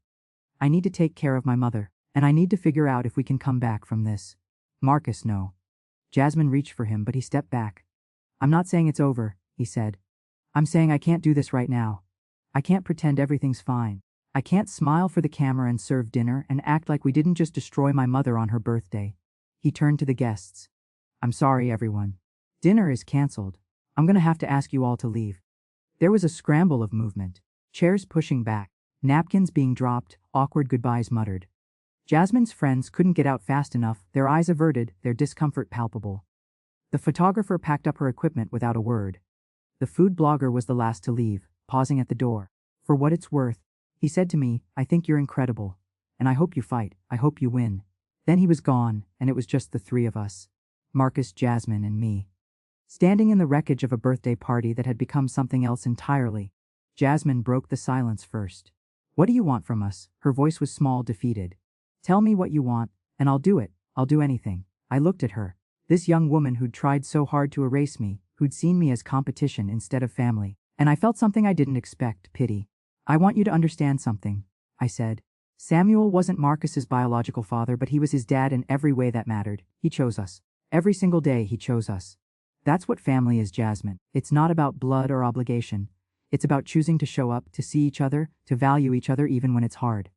I need to take care of my mother, and I need to figure out if we can come back from this. Marcus, no. Jasmine reached for him, but he stepped back. I'm not saying it's over, he said. I'm saying I can't do this right now. I can't pretend everything's fine. I can't smile for the camera and serve dinner and act like we didn't just destroy my mother on her birthday. He turned to the guests. I'm sorry, everyone. Dinner is canceled. I'm gonna have to ask you all to leave. There was a scramble of movement. Chairs pushing back, napkins being dropped, awkward goodbyes muttered. Jasmine's friends couldn't get out fast enough, their eyes averted, their discomfort palpable. The photographer packed up her equipment without a word. The food blogger was the last to leave, pausing at the door. For what it's worth, he said to me, I think you're incredible. And I hope you fight, I hope you win. Then he was gone, and it was just the three of us. Marcus, Jasmine, and me. Standing in the wreckage of a birthday party that had become something else entirely. Jasmine broke the silence first. What do you want from us? Her voice was small, defeated. Tell me what you want, and I'll do it. I'll do anything. I looked at her. This young woman who'd tried so hard to erase me, who'd seen me as competition instead of family. And I felt something I didn't expect, pity. I want you to understand something, I said. Samuel wasn't Marcus's biological father, but he was his dad in every way that mattered. He chose us. Every single day he chose us. That's what family is, Jasmine. It's not about blood or obligation. It's about choosing to show up, to see each other, to value each other even when it's hard.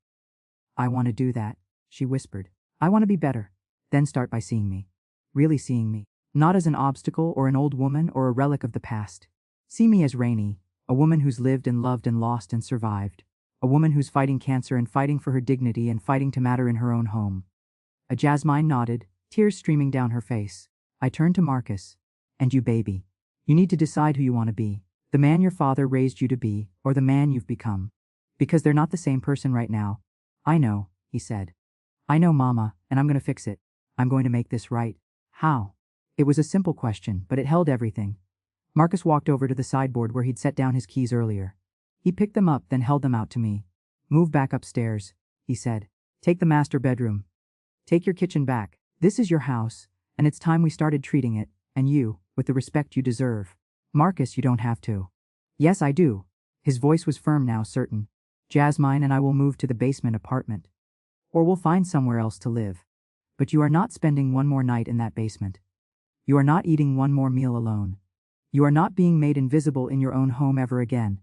I want to do that, she whispered. I want to be better. Then start by seeing me. Really seeing me. Not as an obstacle or an old woman or a relic of the past. See me as Rainey, a woman who's lived and loved and lost and survived. A woman who's fighting cancer and fighting for her dignity and fighting to matter in her own home. Jasmine nodded, tears streaming down her face. I turned to Marcus. And you, baby. You need to decide who you want to be. The man your father raised you to be, or the man you've become. Because they're not the same person right now. I know, he said. I know, Mama, and I'm going to fix it. I'm going to make this right. How? It was a simple question, but it held everything. Marcus walked over to the sideboard where he'd set down his keys earlier. He picked them up, then held them out to me. Move back upstairs, he said. Take the master bedroom. Take your kitchen back. This is your house, and it's time we started treating it, and you, with the respect you deserve. Marcus, you don't have to. Yes, I do. His voice was firm now, certain. Jasmine and I will move to the basement apartment. Or we'll find somewhere else to live. But you are not spending one more night in that basement. You are not eating one more meal alone. You are not being made invisible in your own home ever again.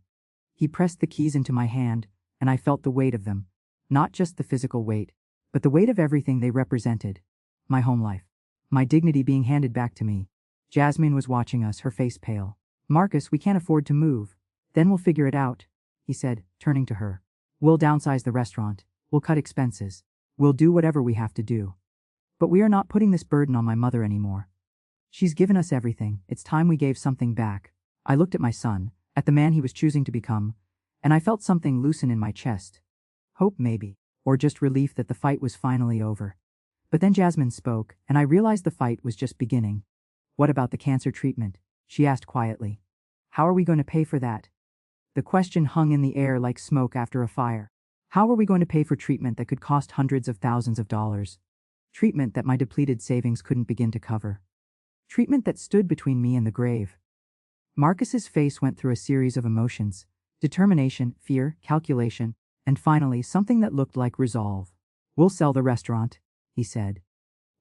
He pressed the keys into my hand, and I felt the weight of them. Not just the physical weight, but the weight of everything they represented. My home life. My dignity being handed back to me. Jasmine was watching us, her face pale. Marcus, we can't afford to move. Then we'll figure it out, he said, turning to her. We'll downsize the restaurant. We'll cut expenses. We'll do whatever we have to do. But we are not putting this burden on my mother anymore. She's given us everything, it's time we gave something back. I looked at my son, at the man he was choosing to become, and I felt something loosen in my chest. Hope maybe, or just relief that the fight was finally over. But then Jasmine spoke, and I realized the fight was just beginning. What about the cancer treatment? She asked quietly. How are we going to pay for that? The question hung in the air like smoke after a fire. How are we going to pay for treatment that could cost hundreds of thousands of dollars? Treatment that my depleted savings couldn't begin to cover. Treatment that stood between me and the grave. Marcus's face went through a series of emotions: determination, fear, calculation, and finally something that looked like resolve. We'll sell the restaurant, he said.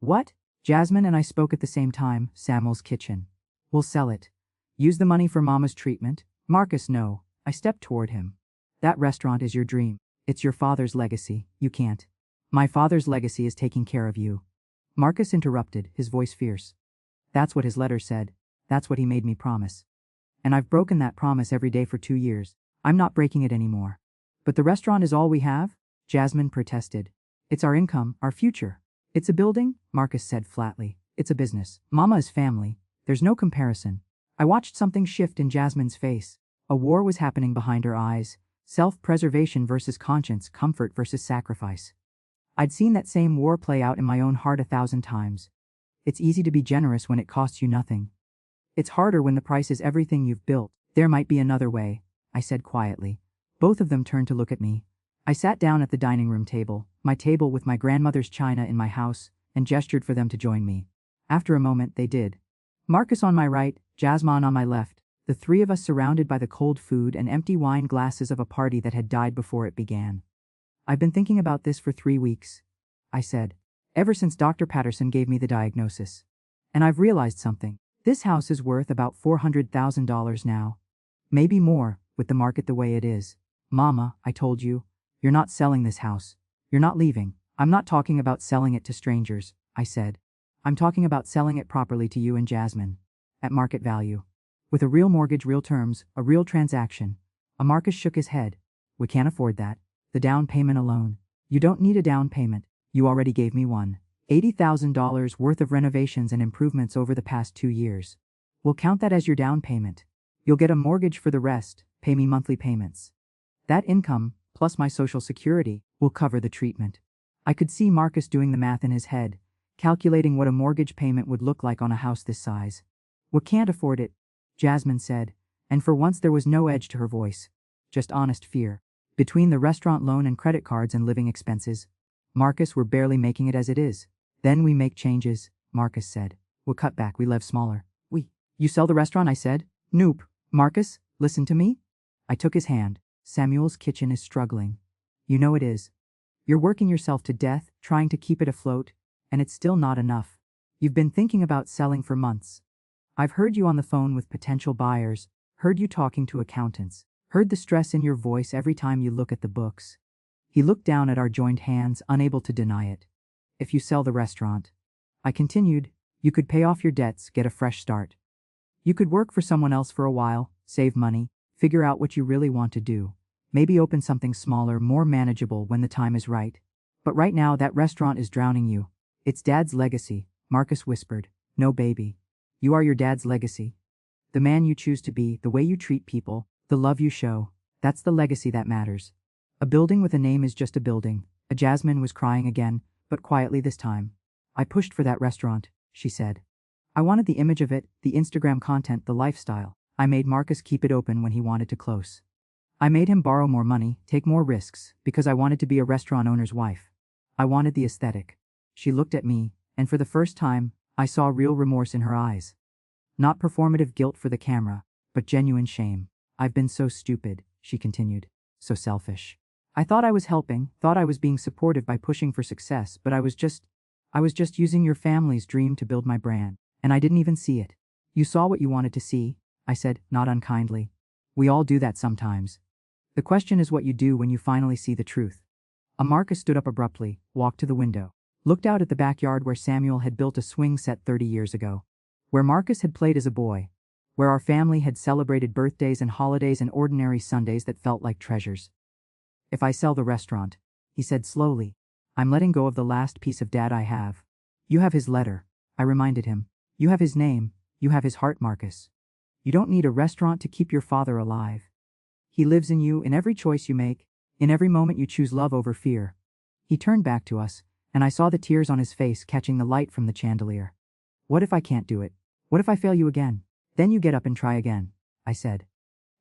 What? Jasmine and I spoke at the same time. Samuel's kitchen. We'll sell it. Use the money for Mama's treatment. Marcus, no. I stepped toward him. That restaurant is your dream. It's your father's legacy. You can't. My father's legacy is taking care of you. Marcus interrupted, his voice fierce. That's what his letter said. That's what he made me promise. And I've broken that promise every day for 2 years. I'm not breaking it anymore. But the restaurant is all we have? Jasmine protested. It's our income, our future. It's a building, Marcus said flatly. It's a business. Mama is family. There's no comparison. I watched something shift in Jasmine's face. A war was happening behind her eyes. Self-preservation versus conscience, comfort versus sacrifice. I'd seen that same war play out in my own heart 1,000 times. It's easy to be generous when it costs you nothing. It's harder when the price is everything you've built. There might be another way, I said quietly. Both of them turned to look at me. I sat down at the dining room table, my table with my grandmother's china in my house, and gestured for them to join me. After a moment, they did. Marcus on my right, Jasmine on my left, the three of us surrounded by the cold food and empty wine glasses of a party that had died before it began. I've been thinking about this for 3 weeks, I said. Ever since Dr. Patterson gave me the diagnosis. And I've realized something. This house is worth about $400,000 now. Maybe more, with the market the way it is. Mama, I told you, you're not selling this house. You're not leaving. I'm not talking about selling it to strangers, I said. I'm talking about selling it properly to you and Jasmine. At market value. With a real mortgage, real terms, a real transaction. Marcus shook his head. We can't afford that. The down payment alone. You don't need a down payment. You already gave me one. $80,000 worth of renovations and improvements over the past 2 years. We'll count that as your down payment. You'll get a mortgage for the rest, pay me monthly payments. That income, plus my Social Security, will cover the treatment. I could see Marcus doing the math in his head, calculating what a mortgage payment would look like on a house this size. We can't afford it, Jasmine said, and for once there was no edge to her voice. Just honest fear. Between the restaurant loan and credit cards and living expenses, Marcus, we're barely making it as it is. Then we make changes, Marcus said. We'll cut back, we live smaller. You sell the restaurant, I said. Nope. Marcus, listen to me. I took his hand. Samuel's kitchen is struggling. You know it is. You're working yourself to death, trying to keep it afloat, and it's still not enough. You've been thinking about selling for months. I've heard you on the phone with potential buyers, heard you talking to accountants, heard the stress in your voice every time you look at the books. He looked down at our joined hands, unable to deny it. If you sell the restaurant, I continued, you could pay off your debts, get a fresh start. You could work for someone else for a while, save money, figure out what you really want to do. Maybe open something smaller, more manageable when the time is right. But right now that restaurant is drowning you. It's Dad's legacy, Marcus whispered. No, baby. You are your dad's legacy. The man you choose to be, the way you treat people, the love you show. That's the legacy that matters. A building with a name is just a building. Jasmine was crying again, but quietly this time. I pushed for that restaurant, she said. I wanted the image of it, the Instagram content, the lifestyle. I made Marcus keep it open when he wanted to close. I made him borrow more money, take more risks, because I wanted to be a restaurant owner's wife. I wanted the aesthetic. She looked at me, and for the first time, I saw real remorse in her eyes. Not performative guilt for the camera, but genuine shame. I've been so stupid, she continued. So selfish. I thought I was helping, thought I was being supportive by pushing for success, but I was just using your family's dream to build my brand, and I didn't even see it. You saw what you wanted to see, I said, not unkindly. We all do that sometimes. The question is what you do when you finally see the truth. Marcus stood up abruptly, walked to the window, looked out at the backyard where Samuel had built a swing set 30 years ago, where Marcus had played as a boy, where our family had celebrated birthdays and holidays and ordinary Sundays that felt like treasures. If I sell the restaurant, he said slowly, I'm letting go of the last piece of dad I have. You have his letter, I reminded him. You have his name, you have his heart, Marcus. You don't need a restaurant to keep your father alive. He lives in you in every choice you make, in every moment you choose love over fear. He turned back to us, and I saw the tears on his face catching the light from the chandelier. What if I can't do it? What if I fail you again? Then you get up and try again, I said.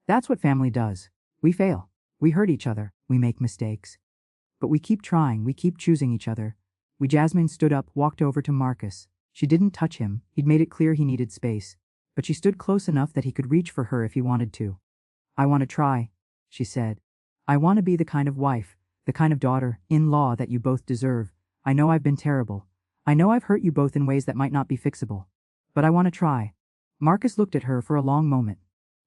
That's what family does. We fail. We hurt each other. We make mistakes. But we keep trying, we keep choosing each other. Jasmine stood up, walked over to Marcus. She didn't touch him, he'd made it clear he needed space. But she stood close enough that he could reach for her if he wanted to. I want to try, she said. I want to be the kind of wife, the kind of daughter-in-law that you both deserve. I know I've been terrible. I know I've hurt you both in ways that might not be fixable. But I want to try. Marcus looked at her for a long moment.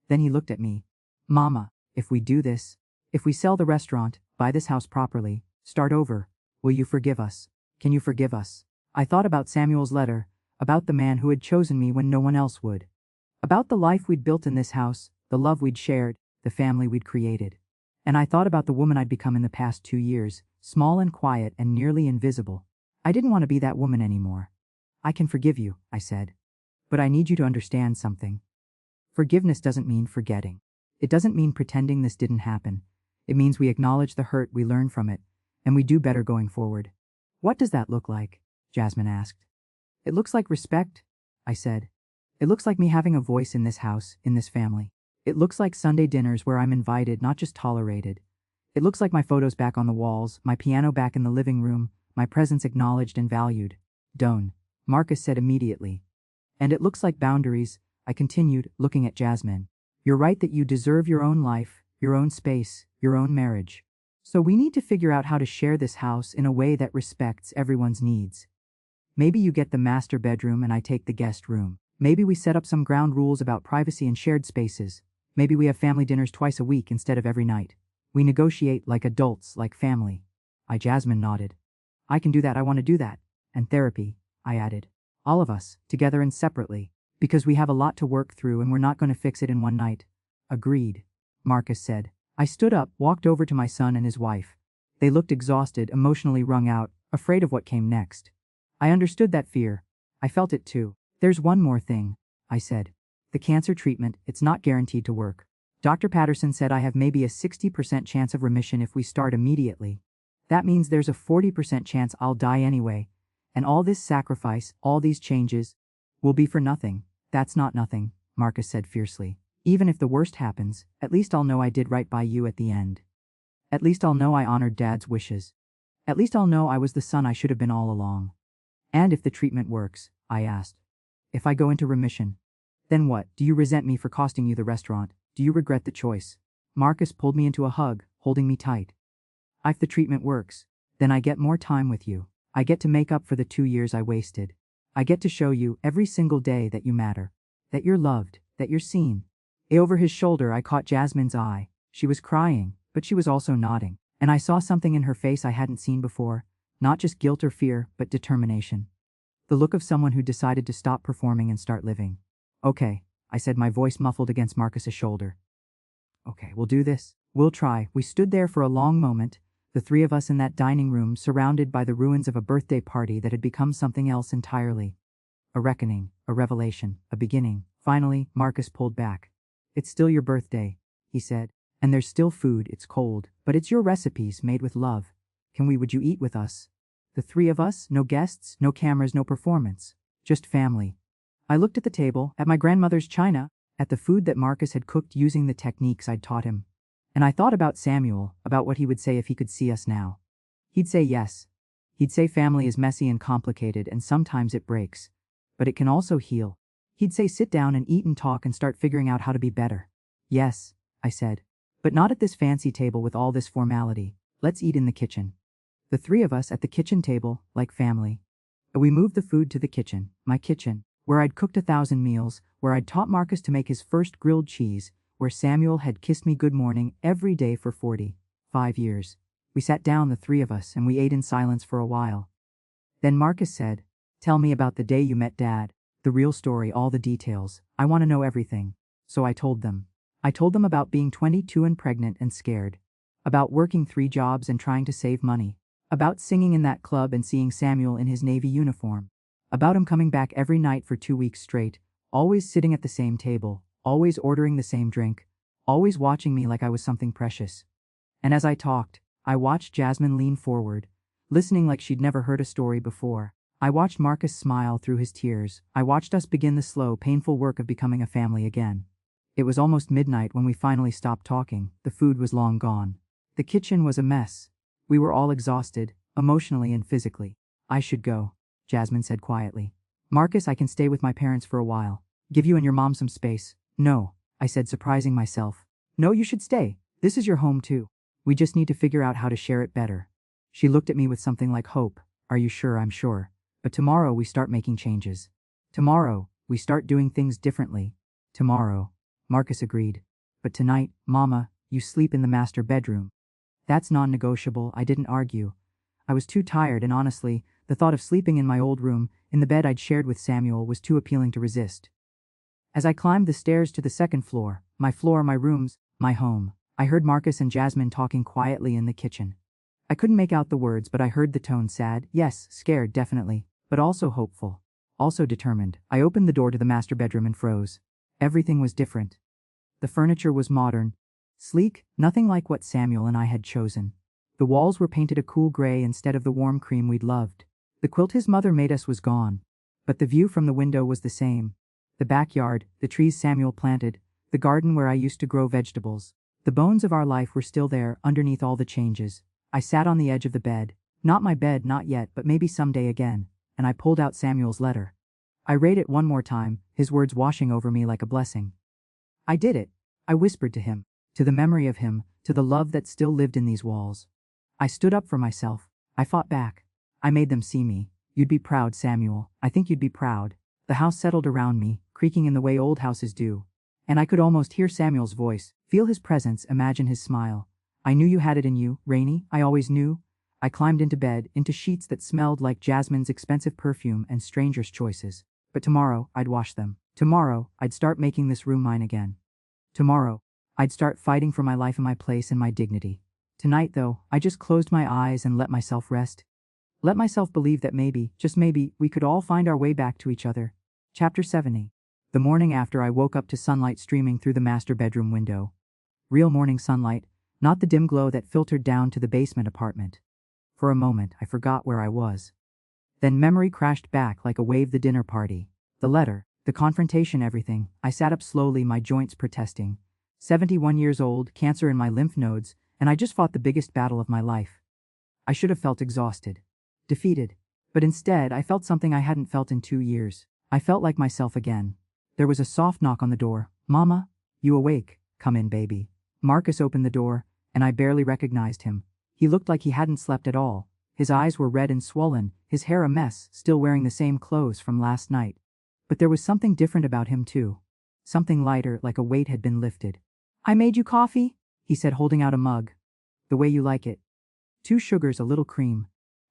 Then he looked at me. Mama, if we do this, if we sell the restaurant, buy this house properly, start over, will you forgive us? Can you forgive us? I thought about Samuel's letter, about the man who had chosen me when no one else would. About the life we'd built in this house, the love we'd shared, the family we'd created. And I thought about the woman I'd become in the past 2 years, small and quiet and nearly invisible. I didn't want to be that woman anymore. I can forgive you, I said. But I need you to understand something. Forgiveness doesn't mean forgetting. It doesn't mean pretending this didn't happen. It means we acknowledge the hurt, we learn from it, and we do better going forward. What does that look like? Jasmine asked. It looks like respect, I said. It looks like me having a voice in this house, in this family. It looks like Sunday dinners where I'm invited, not just tolerated. It looks like my photos back on the walls, my piano back in the living room, my presence acknowledged and valued. Don't, Marcus said immediately. And it looks like boundaries, I continued, looking at Jasmine. You're right that you deserve your own life, your own space, your own marriage. So we need to figure out how to share this house in a way that respects everyone's needs. Maybe you get the master bedroom and I take the guest room. Maybe we set up some ground rules about privacy and shared spaces. Maybe we have family dinners twice a week instead of every night. We negotiate like adults, like family. Jasmine nodded. I can do that, I want to do that. And therapy, I added. All of us, together and separately. Because we have a lot to work through and we're not going to fix it in one night. Agreed, Marcus said. I stood up, walked over to my son and his wife. They looked exhausted, emotionally wrung out, afraid of what came next. I understood that fear. I felt it too. There's one more thing, I said. The cancer treatment, it's not guaranteed to work. Dr. Patterson said I have maybe a 60% chance of remission if we start immediately. That means there's a 40% chance I'll die anyway. And all this sacrifice, all these changes, will be for nothing. That's not nothing, Marcus said fiercely. Even if the worst happens, at least I'll know I did right by you at the end. At least I'll know I honored Dad's wishes. At least I'll know I was the son I should have been all along. And if the treatment works, I asked. If I go into remission, then what? Do you resent me for costing you the restaurant? Do you regret the choice? Marcus pulled me into a hug, holding me tight. If the treatment works, then I get more time with you. I get to make up for the 2 years I wasted. I get to show you every single day that you matter, that you're loved, that you're seen. Over his shoulder I caught Jasmine's eye. She was crying, but she was also nodding. And I saw something in her face I hadn't seen before, not just guilt or fear, but determination. The look of someone who decided to stop performing and start living. Okay, I said, my voice muffled against Marcus's shoulder. Okay, we'll do this. We'll try. We stood there for a long moment, the three of us in that dining room surrounded by the ruins of a birthday party that had become something else entirely. A reckoning, a revelation, a beginning. Finally, Marcus pulled back. It's still your birthday, he said. And there's still food, it's cold, but it's your recipes made with love. Would you eat with us? The three of us, no guests, no cameras, no performance. Just family. I looked at the table, at my grandmother's china, at the food that Marcus had cooked using the techniques I'd taught him. And I thought about Samuel, about what he would say if he could see us now. He'd say yes. He'd say family is messy and complicated and sometimes it breaks. But it can also heal. He'd say sit down and eat and talk and start figuring out how to be better. Yes, I said. But not at this fancy table with all this formality. Let's eat in the kitchen. The three of us at the kitchen table, like family. We moved the food to the kitchen, my kitchen, where I'd cooked 1,000 meals, where I'd taught Marcus to make his first grilled cheese, where Samuel had kissed me good morning every day for 45 years. We sat down, the three of us, and we ate in silence for a while. Then Marcus said, "Tell me about the day you met Dad. The real story, all the details. I want to know everything." So I told them. I told them about being 22 and pregnant and scared. About working 3 jobs and trying to save money. About singing in that club and seeing Samuel in his Navy uniform. About him coming back every night for 2 weeks straight, always sitting at the same table, always ordering the same drink, always watching me like I was something precious. And as I talked, I watched Jasmine lean forward, listening like she'd never heard a story before. I watched Marcus smile through his tears. I watched us begin the slow, painful work of becoming a family again. It was almost midnight when we finally stopped talking. The food was long gone. The kitchen was a mess. We were all exhausted, emotionally and physically. I should go, Jasmine said quietly. Marcus, I can stay with my parents for a while. Give you and your mom some space. No, I said, surprising myself. No, you should stay. This is your home too. We just need to figure out how to share it better. She looked at me with something like hope. Are you sure? I'm sure. But tomorrow we start making changes. Tomorrow, we start doing things differently. Tomorrow, Marcus agreed. But tonight, Mama, you sleep in the master bedroom. That's non-negotiable. I didn't argue. I was too tired, and honestly, the thought of sleeping in my old room, in the bed I'd shared with Samuel, was too appealing to resist. As I climbed the stairs to the second floor, my rooms, my home, I heard Marcus and Jasmine talking quietly in the kitchen. I couldn't make out the words, but I heard the tone: sad, yes, scared, definitely, but also hopeful, also determined. I opened the door to the master bedroom and froze. Everything was different. The furniture was modern, sleek, nothing like what Samuel and I had chosen. The walls were painted a cool gray instead of the warm cream we'd loved. The quilt his mother made us was gone, but the view from the window was the same. The backyard, the trees Samuel planted, the garden where I used to grow vegetables. The bones of our life were still there, underneath all the changes. I sat on the edge of the bed. Not my bed, not yet, but maybe someday again. And I pulled out Samuel's letter. I read it one more time, his words washing over me like a blessing. I did it. I whispered to him, to the memory of him, to the love that still lived in these walls. I stood up for myself. I fought back. I made them see me. You'd be proud, Samuel. I think you'd be proud. The house settled around me, creaking in the way old houses do. And I could almost hear Samuel's voice, feel his presence, imagine his smile. I knew you had it in you, Rainey. I always knew. I climbed into bed, into sheets that smelled like Jasmine's expensive perfume and Stranger's Choices. But tomorrow, I'd wash them. Tomorrow, I'd start making this room mine again. Tomorrow, I'd start fighting for my life and my place and my dignity. Tonight, though, I just closed my eyes and let myself rest. Let myself believe that maybe, just maybe, we could all find our way back to each other. Chapter 70. The morning after, I woke up to sunlight streaming through the master bedroom window. Real morning sunlight, not the dim glow that filtered down to the basement apartment. For a moment, I forgot where I was. Then memory crashed back like a wave: the dinner party, the letter, the confrontation, everything. I sat up slowly, my joints protesting. 71 years old, cancer in my lymph nodes, and I just fought the biggest battle of my life. I should have felt exhausted, defeated. But instead, I felt something I hadn't felt in 2 years. I felt like myself again. There was a soft knock on the door. Mama, you awake? Come in, baby. Marcus opened the door, and I barely recognized him. He looked like he hadn't slept at all. His eyes were red and swollen, his hair a mess, still wearing the same clothes from last night. But there was something different about him too. Something lighter, like a weight had been lifted. I made you coffee, he said, holding out a mug. The way you like it. 2 sugars, a little cream.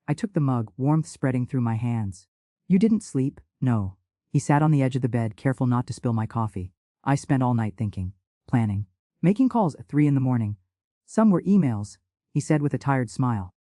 I took the mug, warmth spreading through my hands. You didn't sleep? No. He sat on the edge of the bed, careful not to spill my coffee. I spent all night thinking, planning, making calls at 3 in the morning. Some were emails, he said with a tired smile.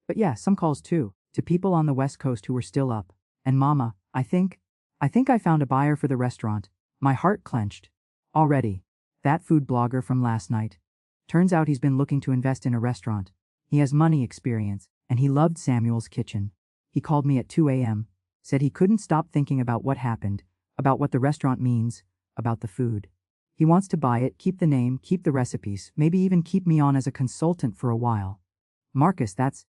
But yeah, some calls too, to people on the West Coast who were still up. And Mama, I think I found a buyer for the restaurant. My heart clenched. Already. That food blogger from last night. Turns out he's been looking to invest in a restaurant. He has money experience, and he loved Samuel's kitchen. He called me at 2 a.m., said he couldn't stop thinking about what happened, about what the restaurant means, about the food. He wants to buy it, keep the name, keep the recipes, maybe even keep me on as a consultant for a while. Marcus, that's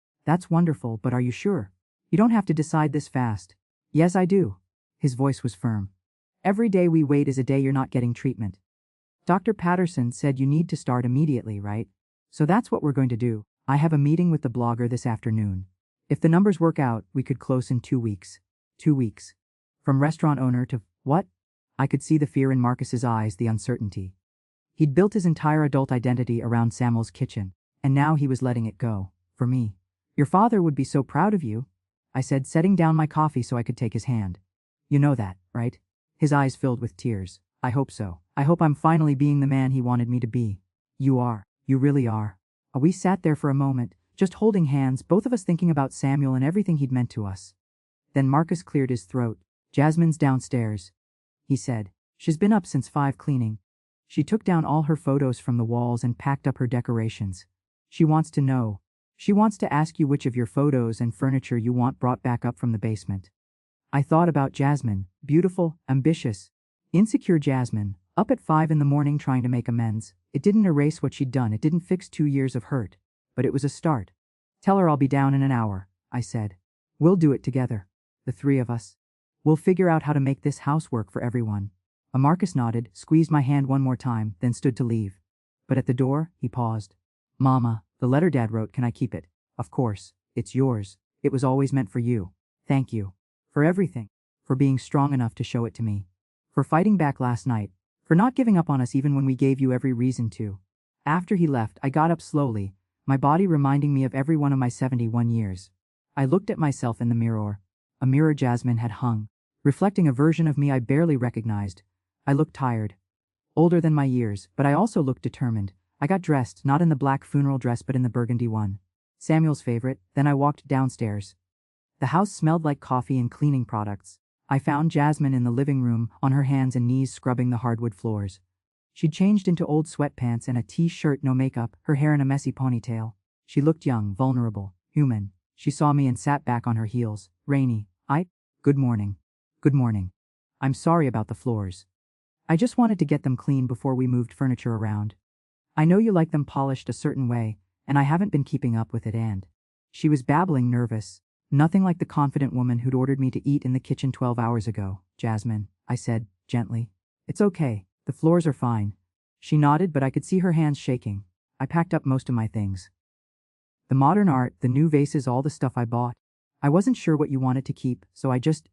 wonderful, but are you sure? You don't have to decide this fast. Yes, I do. His voice was firm. Every day we wait is a day you're not getting treatment. Dr. Patterson said you need to start immediately, right? So that's what we're going to do. I have a meeting with the blogger this afternoon. If the numbers work out, we could close in 2 weeks. 2 weeks. From restaurant owner to what? I could see the fear in Marcus's eyes, the uncertainty. He'd built his entire adult identity around Samuel's kitchen, and now he was letting it go. For me. Your father would be so proud of you, I said, setting down my coffee so I could take his hand. You know that, right? His eyes filled with tears. I hope so. I hope I'm finally being the man he wanted me to be. You are. You really are. We sat there for a moment, just holding hands, both of us thinking about Samuel and everything he'd meant to us. Then Marcus cleared his throat. Jasmine's downstairs, he said. She's been up since 5 cleaning. She took down all her photos from the walls and packed up her decorations. She wants to know. She wants to ask you which of your photos and furniture you want brought back up from the basement. I thought about Jasmine, beautiful, ambitious, insecure Jasmine, up at 5 in the morning trying to make amends. It didn't erase what she'd done, it didn't fix 2 years of hurt. But it was a start. Tell her I'll be down in an hour, I said. We'll do it together. The 3 of us. We'll figure out how to make this house work for everyone. Marcus nodded, squeezed my hand one more time, then stood to leave. But at the door, he paused. Mama, the letter Dad wrote, can I keep it? Of course. It's yours. It was always meant for you. Thank you. For everything. For being strong enough to show it to me. For fighting back last night. For not giving up on us even when we gave you every reason to. After he left, I got up slowly, my body reminding me of every one of my 71 years. I looked at myself in the mirror. A mirror Jasmine had hung, reflecting a version of me I barely recognized. I looked tired. Older than my years, but I also looked determined. I got dressed, not in the black funeral dress but in the burgundy one. Samuel's favorite, then I walked downstairs. The house smelled like coffee and cleaning products. I found Jasmine in the living room, on her hands and knees scrubbing the hardwood floors. She'd changed into old sweatpants and a t-shirt, no makeup, her hair in a messy ponytail. She looked young, vulnerable, human. She saw me and sat back on her heels. Rainy. Good morning. Good morning. I'm sorry about the floors. I just wanted to get them clean before we moved furniture around. I know you like them polished a certain way, and I haven't been keeping up with it and. She was babbling, nervous. Nothing like the confident woman who'd ordered me to eat in the kitchen 12 hours ago. Jasmine, I said, gently. It's okay. The floors are fine. She nodded, but I could see her hands shaking. I packed up most of my things. The modern art, the new vases, all the stuff I bought. I wasn't sure what you wanted to keep, so I just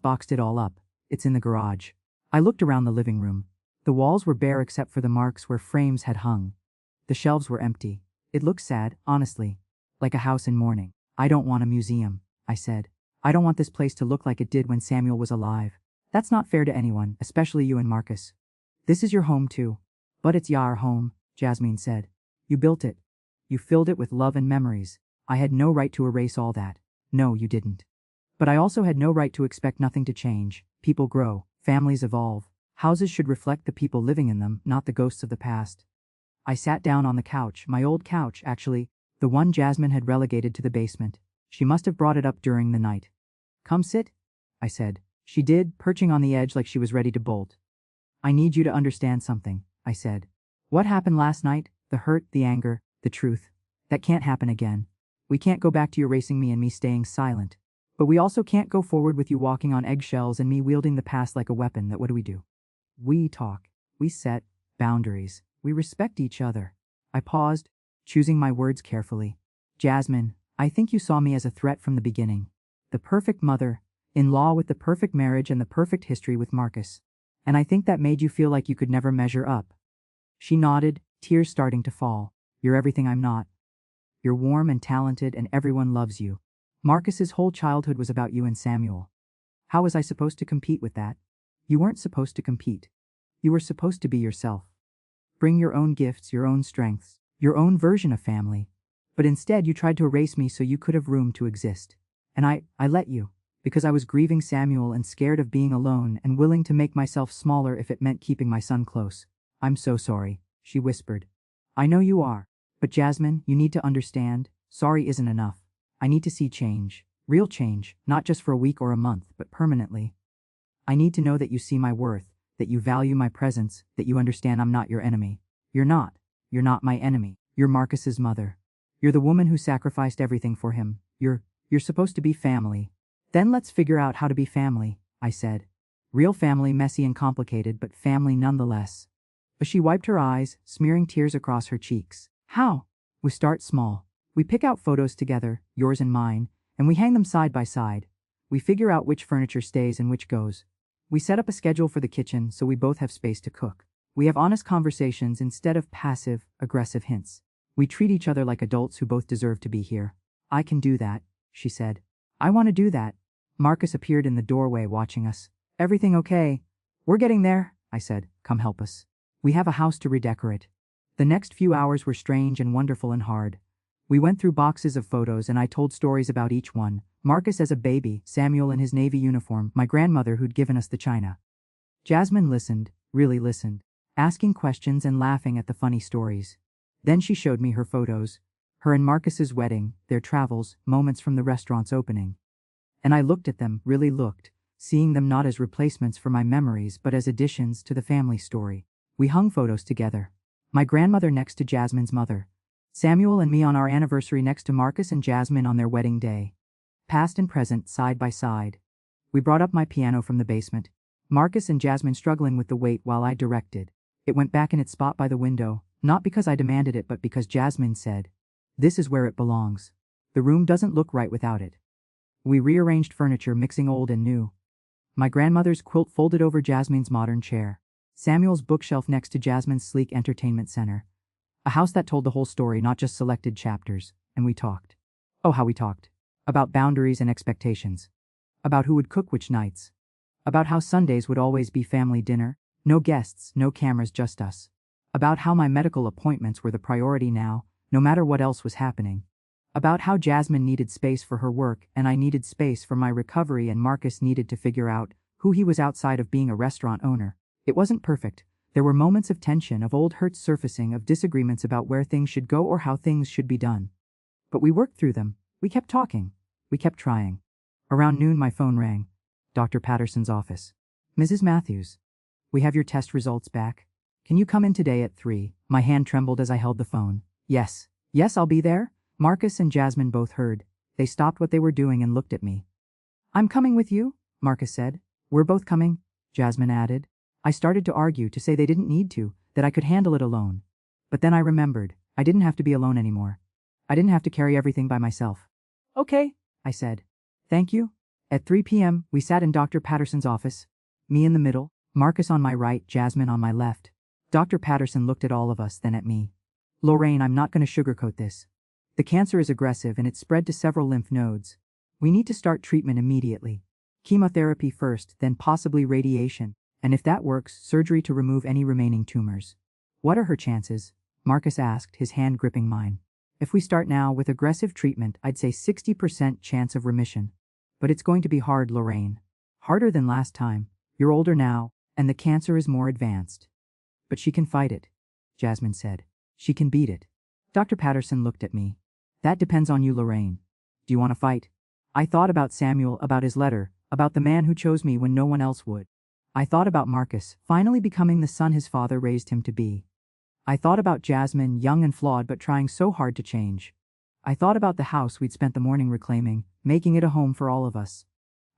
boxed it all up. It's in the garage. I looked around the living room. The walls were bare except for the marks where frames had hung. The shelves were empty. It looked sad, honestly. Like a house in mourning. I don't want a museum, I said. I don't want this place to look like it did when Samuel was alive. That's not fair to anyone, especially you and Marcus. This is your home too. But it's our home, Jasmine said. You built it. You filled it with love and memories. I had no right to erase all that. No, you didn't. But I also had no right to expect nothing to change. People grow. Families evolve. Houses should reflect the people living in them, not the ghosts of the past. I sat down on the couch, my old couch, actually, the one Jasmine had relegated to the basement. She must have brought it up during the night. Come sit, I said. She did, perching on the edge like she was ready to bolt. I need you to understand something, I said. What happened last night, the hurt, the anger, the truth, that can't happen again. We can't go back to you erasing me and me staying silent. But we also can't go forward with you walking on eggshells and me wielding the past like a weapon. That what do? We talk. We set boundaries. We respect each other. I paused, choosing my words carefully. Jasmine, I think you saw me as a threat from the beginning. The perfect mother-in-law with the perfect marriage and the perfect history with Marcus. And I think that made you feel like you could never measure up. She nodded, tears starting to fall. You're everything I'm not. You're warm and talented and everyone loves you. Marcus's whole childhood was about you and Samuel. How was I supposed to compete with that? You weren't supposed to compete. You were supposed to be yourself. Bring your own gifts, your own strengths, your own version of family. But instead you tried to erase me so you could have room to exist. And I let you, because I was grieving Samuel and scared of being alone and willing to make myself smaller if it meant keeping my son close. I'm so sorry, she whispered. I know you are. But Jasmine, you need to understand, sorry isn't enough. I need to see change, real change, not just for a week or a month, but permanently. I need to know that you see my worth, that you value my presence, that you understand I'm not your enemy. You're not. You're not my enemy. You're Marcus's mother. You're the woman who sacrificed everything for him. You're supposed to be family. Then let's figure out how to be family, I said. Real family, messy and complicated, but family nonetheless. But she wiped her eyes, smearing tears across her cheeks. How? We start small. We pick out photos together, yours and mine, and we hang them side by side. We figure out which furniture stays and which goes. We set up a schedule for the kitchen so we both have space to cook. We have honest conversations instead of passive, aggressive hints. We treat each other like adults who both deserve to be here. I can do that, she said. I want to do that. Marcus appeared in the doorway watching us. Everything okay? We're getting there, I said. Come help us. We have a house to redecorate. The next few hours were strange and wonderful and hard. We went through boxes of photos and I told stories about each one. Marcus as a baby, Samuel in his Navy uniform, my grandmother who'd given us the china. Jasmine listened, really listened, asking questions and laughing at the funny stories. Then she showed me her photos, her and Marcus's wedding, their travels, moments from the restaurant's opening. And I looked at them, really looked, seeing them not as replacements for my memories but as additions to the family story. We hung photos together. My grandmother next to Jasmine's mother. Samuel and me on our anniversary next to Marcus and Jasmine on their wedding day. Past and present, side by side. We brought up my piano from the basement. Marcus and Jasmine struggling with the weight while I directed. It went back in its spot by the window, not because I demanded it but because Jasmine said, "This is where it belongs. The room doesn't look right without it." We rearranged furniture mixing old and new. My grandmother's quilt folded over Jasmine's modern chair. Samuel's bookshelf next to Jasmine's sleek entertainment center. A house that told the whole story, not just selected chapters. And we talked. Oh, how we talked. About boundaries and expectations. About who would cook which nights. About how Sundays would always be family dinner. No guests, no cameras, just us. About how my medical appointments were the priority now, no matter what else was happening. About how Jasmine needed space for her work and I needed space for my recovery and Marcus needed to figure out who he was outside of being a restaurant owner. It wasn't perfect. There were moments of tension, of old hurts surfacing, of disagreements about where things should go or how things should be done. But we worked through them. We kept talking. We kept trying. Around noon my phone rang. Dr. Patterson's office. "Mrs. Matthews. We have your test results back. Can you come in today at 3? My hand trembled as I held the phone. Yes. Yes, I'll be there. Marcus and Jasmine both heard. They stopped what they were doing and looked at me. "I'm coming with you," Marcus said. "We're both coming," Jasmine added. I started to argue, to say they didn't need to, that I could handle it alone. But then I remembered, I didn't have to be alone anymore. I didn't have to carry everything by myself. "Okay," I said. "Thank you." At 3 p.m., we sat in Dr. Patterson's office. Me in the middle, Marcus on my right, Jasmine on my left. Dr. Patterson looked at all of us, then at me. "Lorraine, I'm not going to sugarcoat this. The cancer is aggressive and it's spread to several lymph nodes. We need to start treatment immediately. Chemotherapy first, then possibly radiation, and if that works, surgery to remove any remaining tumors." "What are her chances?" Marcus asked, his hand gripping mine. "If we start now with aggressive treatment, I'd say 60% chance of remission. But it's going to be hard, Lorraine. Harder than last time. You're older now, and the cancer is more advanced." "But she can fight it," Jasmine said. "She can beat it." Dr. Patterson looked at me. "That depends on you, Lorraine. Do you want to fight?" I thought about Samuel, about his letter, about the man who chose me when no one else would. I thought about Marcus, finally becoming the son his father raised him to be. I thought about Jasmine, young and flawed but trying so hard to change. I thought about the house we'd spent the morning reclaiming, making it a home for all of us.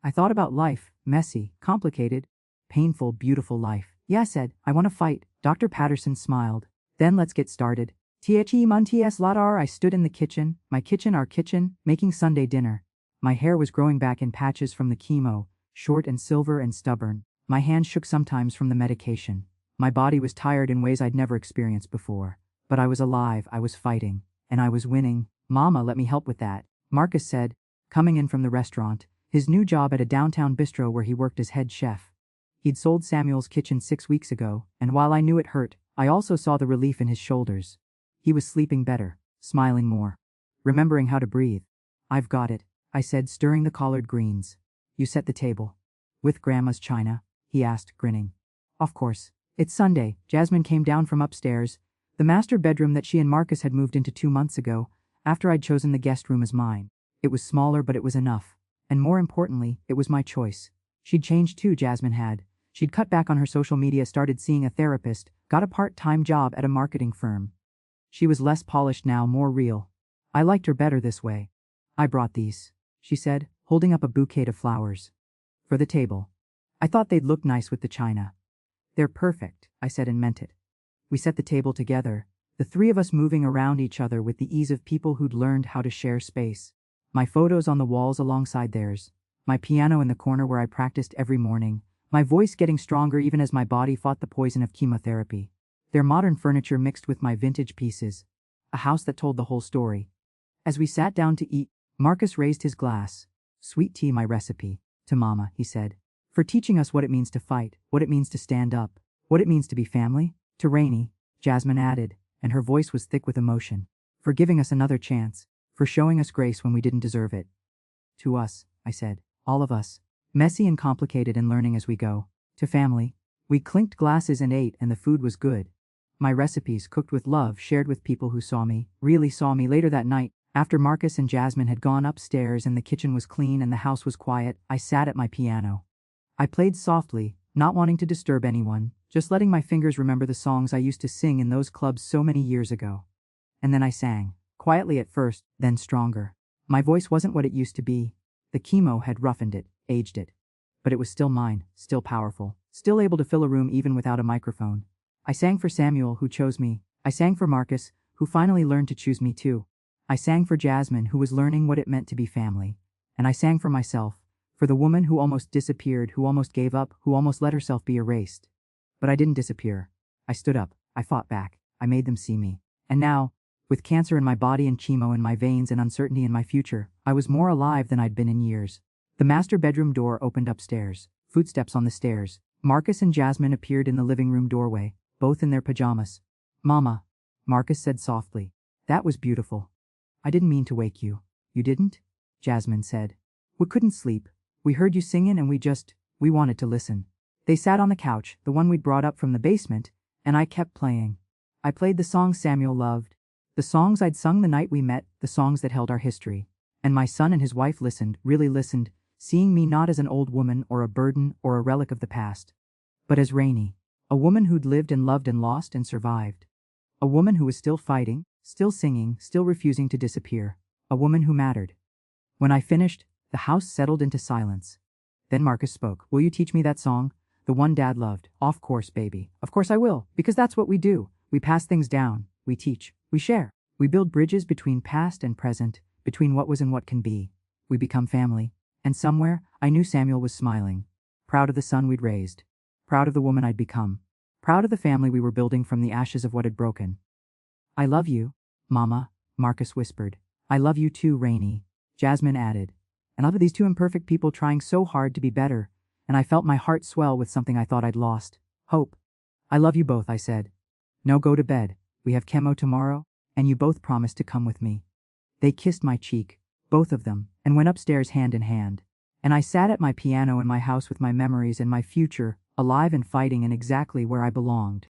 I thought about life, messy, complicated, painful, beautiful life. "Yeah," I said, "I want to fight." Dr. Patterson smiled. "Then let's get started." "T.H.E. Munties Ladar." I stood in the kitchen, my kitchen, our kitchen, making Sunday dinner. My hair was growing back in patches from the chemo, short and silver and stubborn. My hands shook sometimes from the medication. My body was tired in ways I'd never experienced before. But I was alive, I was fighting, and I was winning. "Mama, let me help with that," Marcus said, coming in from the restaurant, his new job at a downtown bistro where he worked as head chef. He'd sold Samuel's kitchen 6 weeks ago, and while I knew it hurt, I also saw the relief in his shoulders. He was sleeping better, smiling more, remembering how to breathe. "I've got it," I said, stirring the collard greens. "You set the table." "With Grandma's china?" he asked, grinning. "Of course. It's Sunday." Jasmine came down from upstairs, the master bedroom that she and Marcus had moved into 2 months ago, after I'd chosen the guest room as mine. It was smaller, but it was enough. And more importantly, it was my choice. She'd changed too, Jasmine had. She'd cut back on her social media, started seeing a therapist, got a part-time job at a marketing firm. She was less polished now, more real. I liked her better this way. "I brought these," she said, holding up a bouquet of flowers. "For the table. I thought they'd look nice with the china." "They're perfect," I said and meant it. We set the table together, the three of us moving around each other with the ease of people who'd learned how to share space. My photos on the walls alongside theirs, my piano in the corner where I practiced every morning, my voice getting stronger even as my body fought the poison of chemotherapy. Their modern furniture mixed with my vintage pieces. A house that told the whole story. As we sat down to eat, Marcus raised his glass. "Sweet tea, my recipe, to Mama," he said. "For teaching us what it means to fight, what it means to stand up, what it means to be family." "To Rainey," Jasmine added, and her voice was thick with emotion. For giving us another chance. For showing us grace when we didn't deserve it. To us, I said. All of us. Messy and complicated and learning as we go. To family. We clinked glasses and ate, and the food was good. My recipes, cooked with love, shared with people who saw me, really saw me. Later that night, after Marcus and Jasmine had gone upstairs and the kitchen was clean and the house was quiet, I sat at my piano. I played softly, not wanting to disturb anyone, just letting my fingers remember the songs I used to sing in those clubs so many years ago. And then I sang, quietly at first, then stronger. My voice wasn't what it used to be. The chemo had roughened it, aged it. But it was still mine, still powerful, still able to fill a room even without a microphone. I sang for Samuel, who chose me. I sang for Marcus, who finally learned to choose me too. I sang for Jasmine, who was learning what it meant to be family. And I sang for myself, for the woman who almost disappeared, who almost gave up, who almost let herself be erased. But I didn't disappear. I stood up. I fought back. I made them see me. And now, with cancer in my body and chemo in my veins and uncertainty in my future, I was more alive than I'd been in years. The master bedroom door opened upstairs. Footsteps on the stairs. Marcus and Jasmine appeared in the living room doorway, both in their pajamas. "Mama," Marcus said softly. "That was beautiful." "I didn't mean to wake you." "You didn't?" Jasmine said. "We couldn't sleep. We heard you singing and we wanted to listen." They sat on the couch, the one we'd brought up from the basement, and I kept playing. I played the songs Samuel loved. The songs I'd sung the night we met, the songs that held our history. And my son and his wife listened, really listened, seeing me not as an old woman or a burden or a relic of the past, but as Rainey, a woman who'd lived and loved and lost and survived. A woman who was still fighting, still singing, still refusing to disappear. A woman who mattered. When I finished, the house settled into silence. Then Marcus spoke. "Will you teach me that song? The one Dad loved." "Of course, baby. Of course I will, because that's what we do. We pass things down. We teach. We share. We build bridges between past and present, between what was and what can be. We become family." And somewhere, I knew Samuel was smiling. Proud of the son we'd raised. Proud of the woman I'd become. Proud of the family we were building from the ashes of what had broken. "I love you, Mama," Marcus whispered. "I love you too, Rainey," Jasmine added. And I love these two imperfect people trying so hard to be better, and I felt my heart swell with something I thought I'd lost. Hope. "I love you both," I said. "No, go to bed. We have chemo tomorrow, and you both promised to come with me." They kissed my cheek, both of them, and went upstairs hand in hand. And I sat at my piano in my house with my memories and my future, alive and fighting and exactly where I belonged.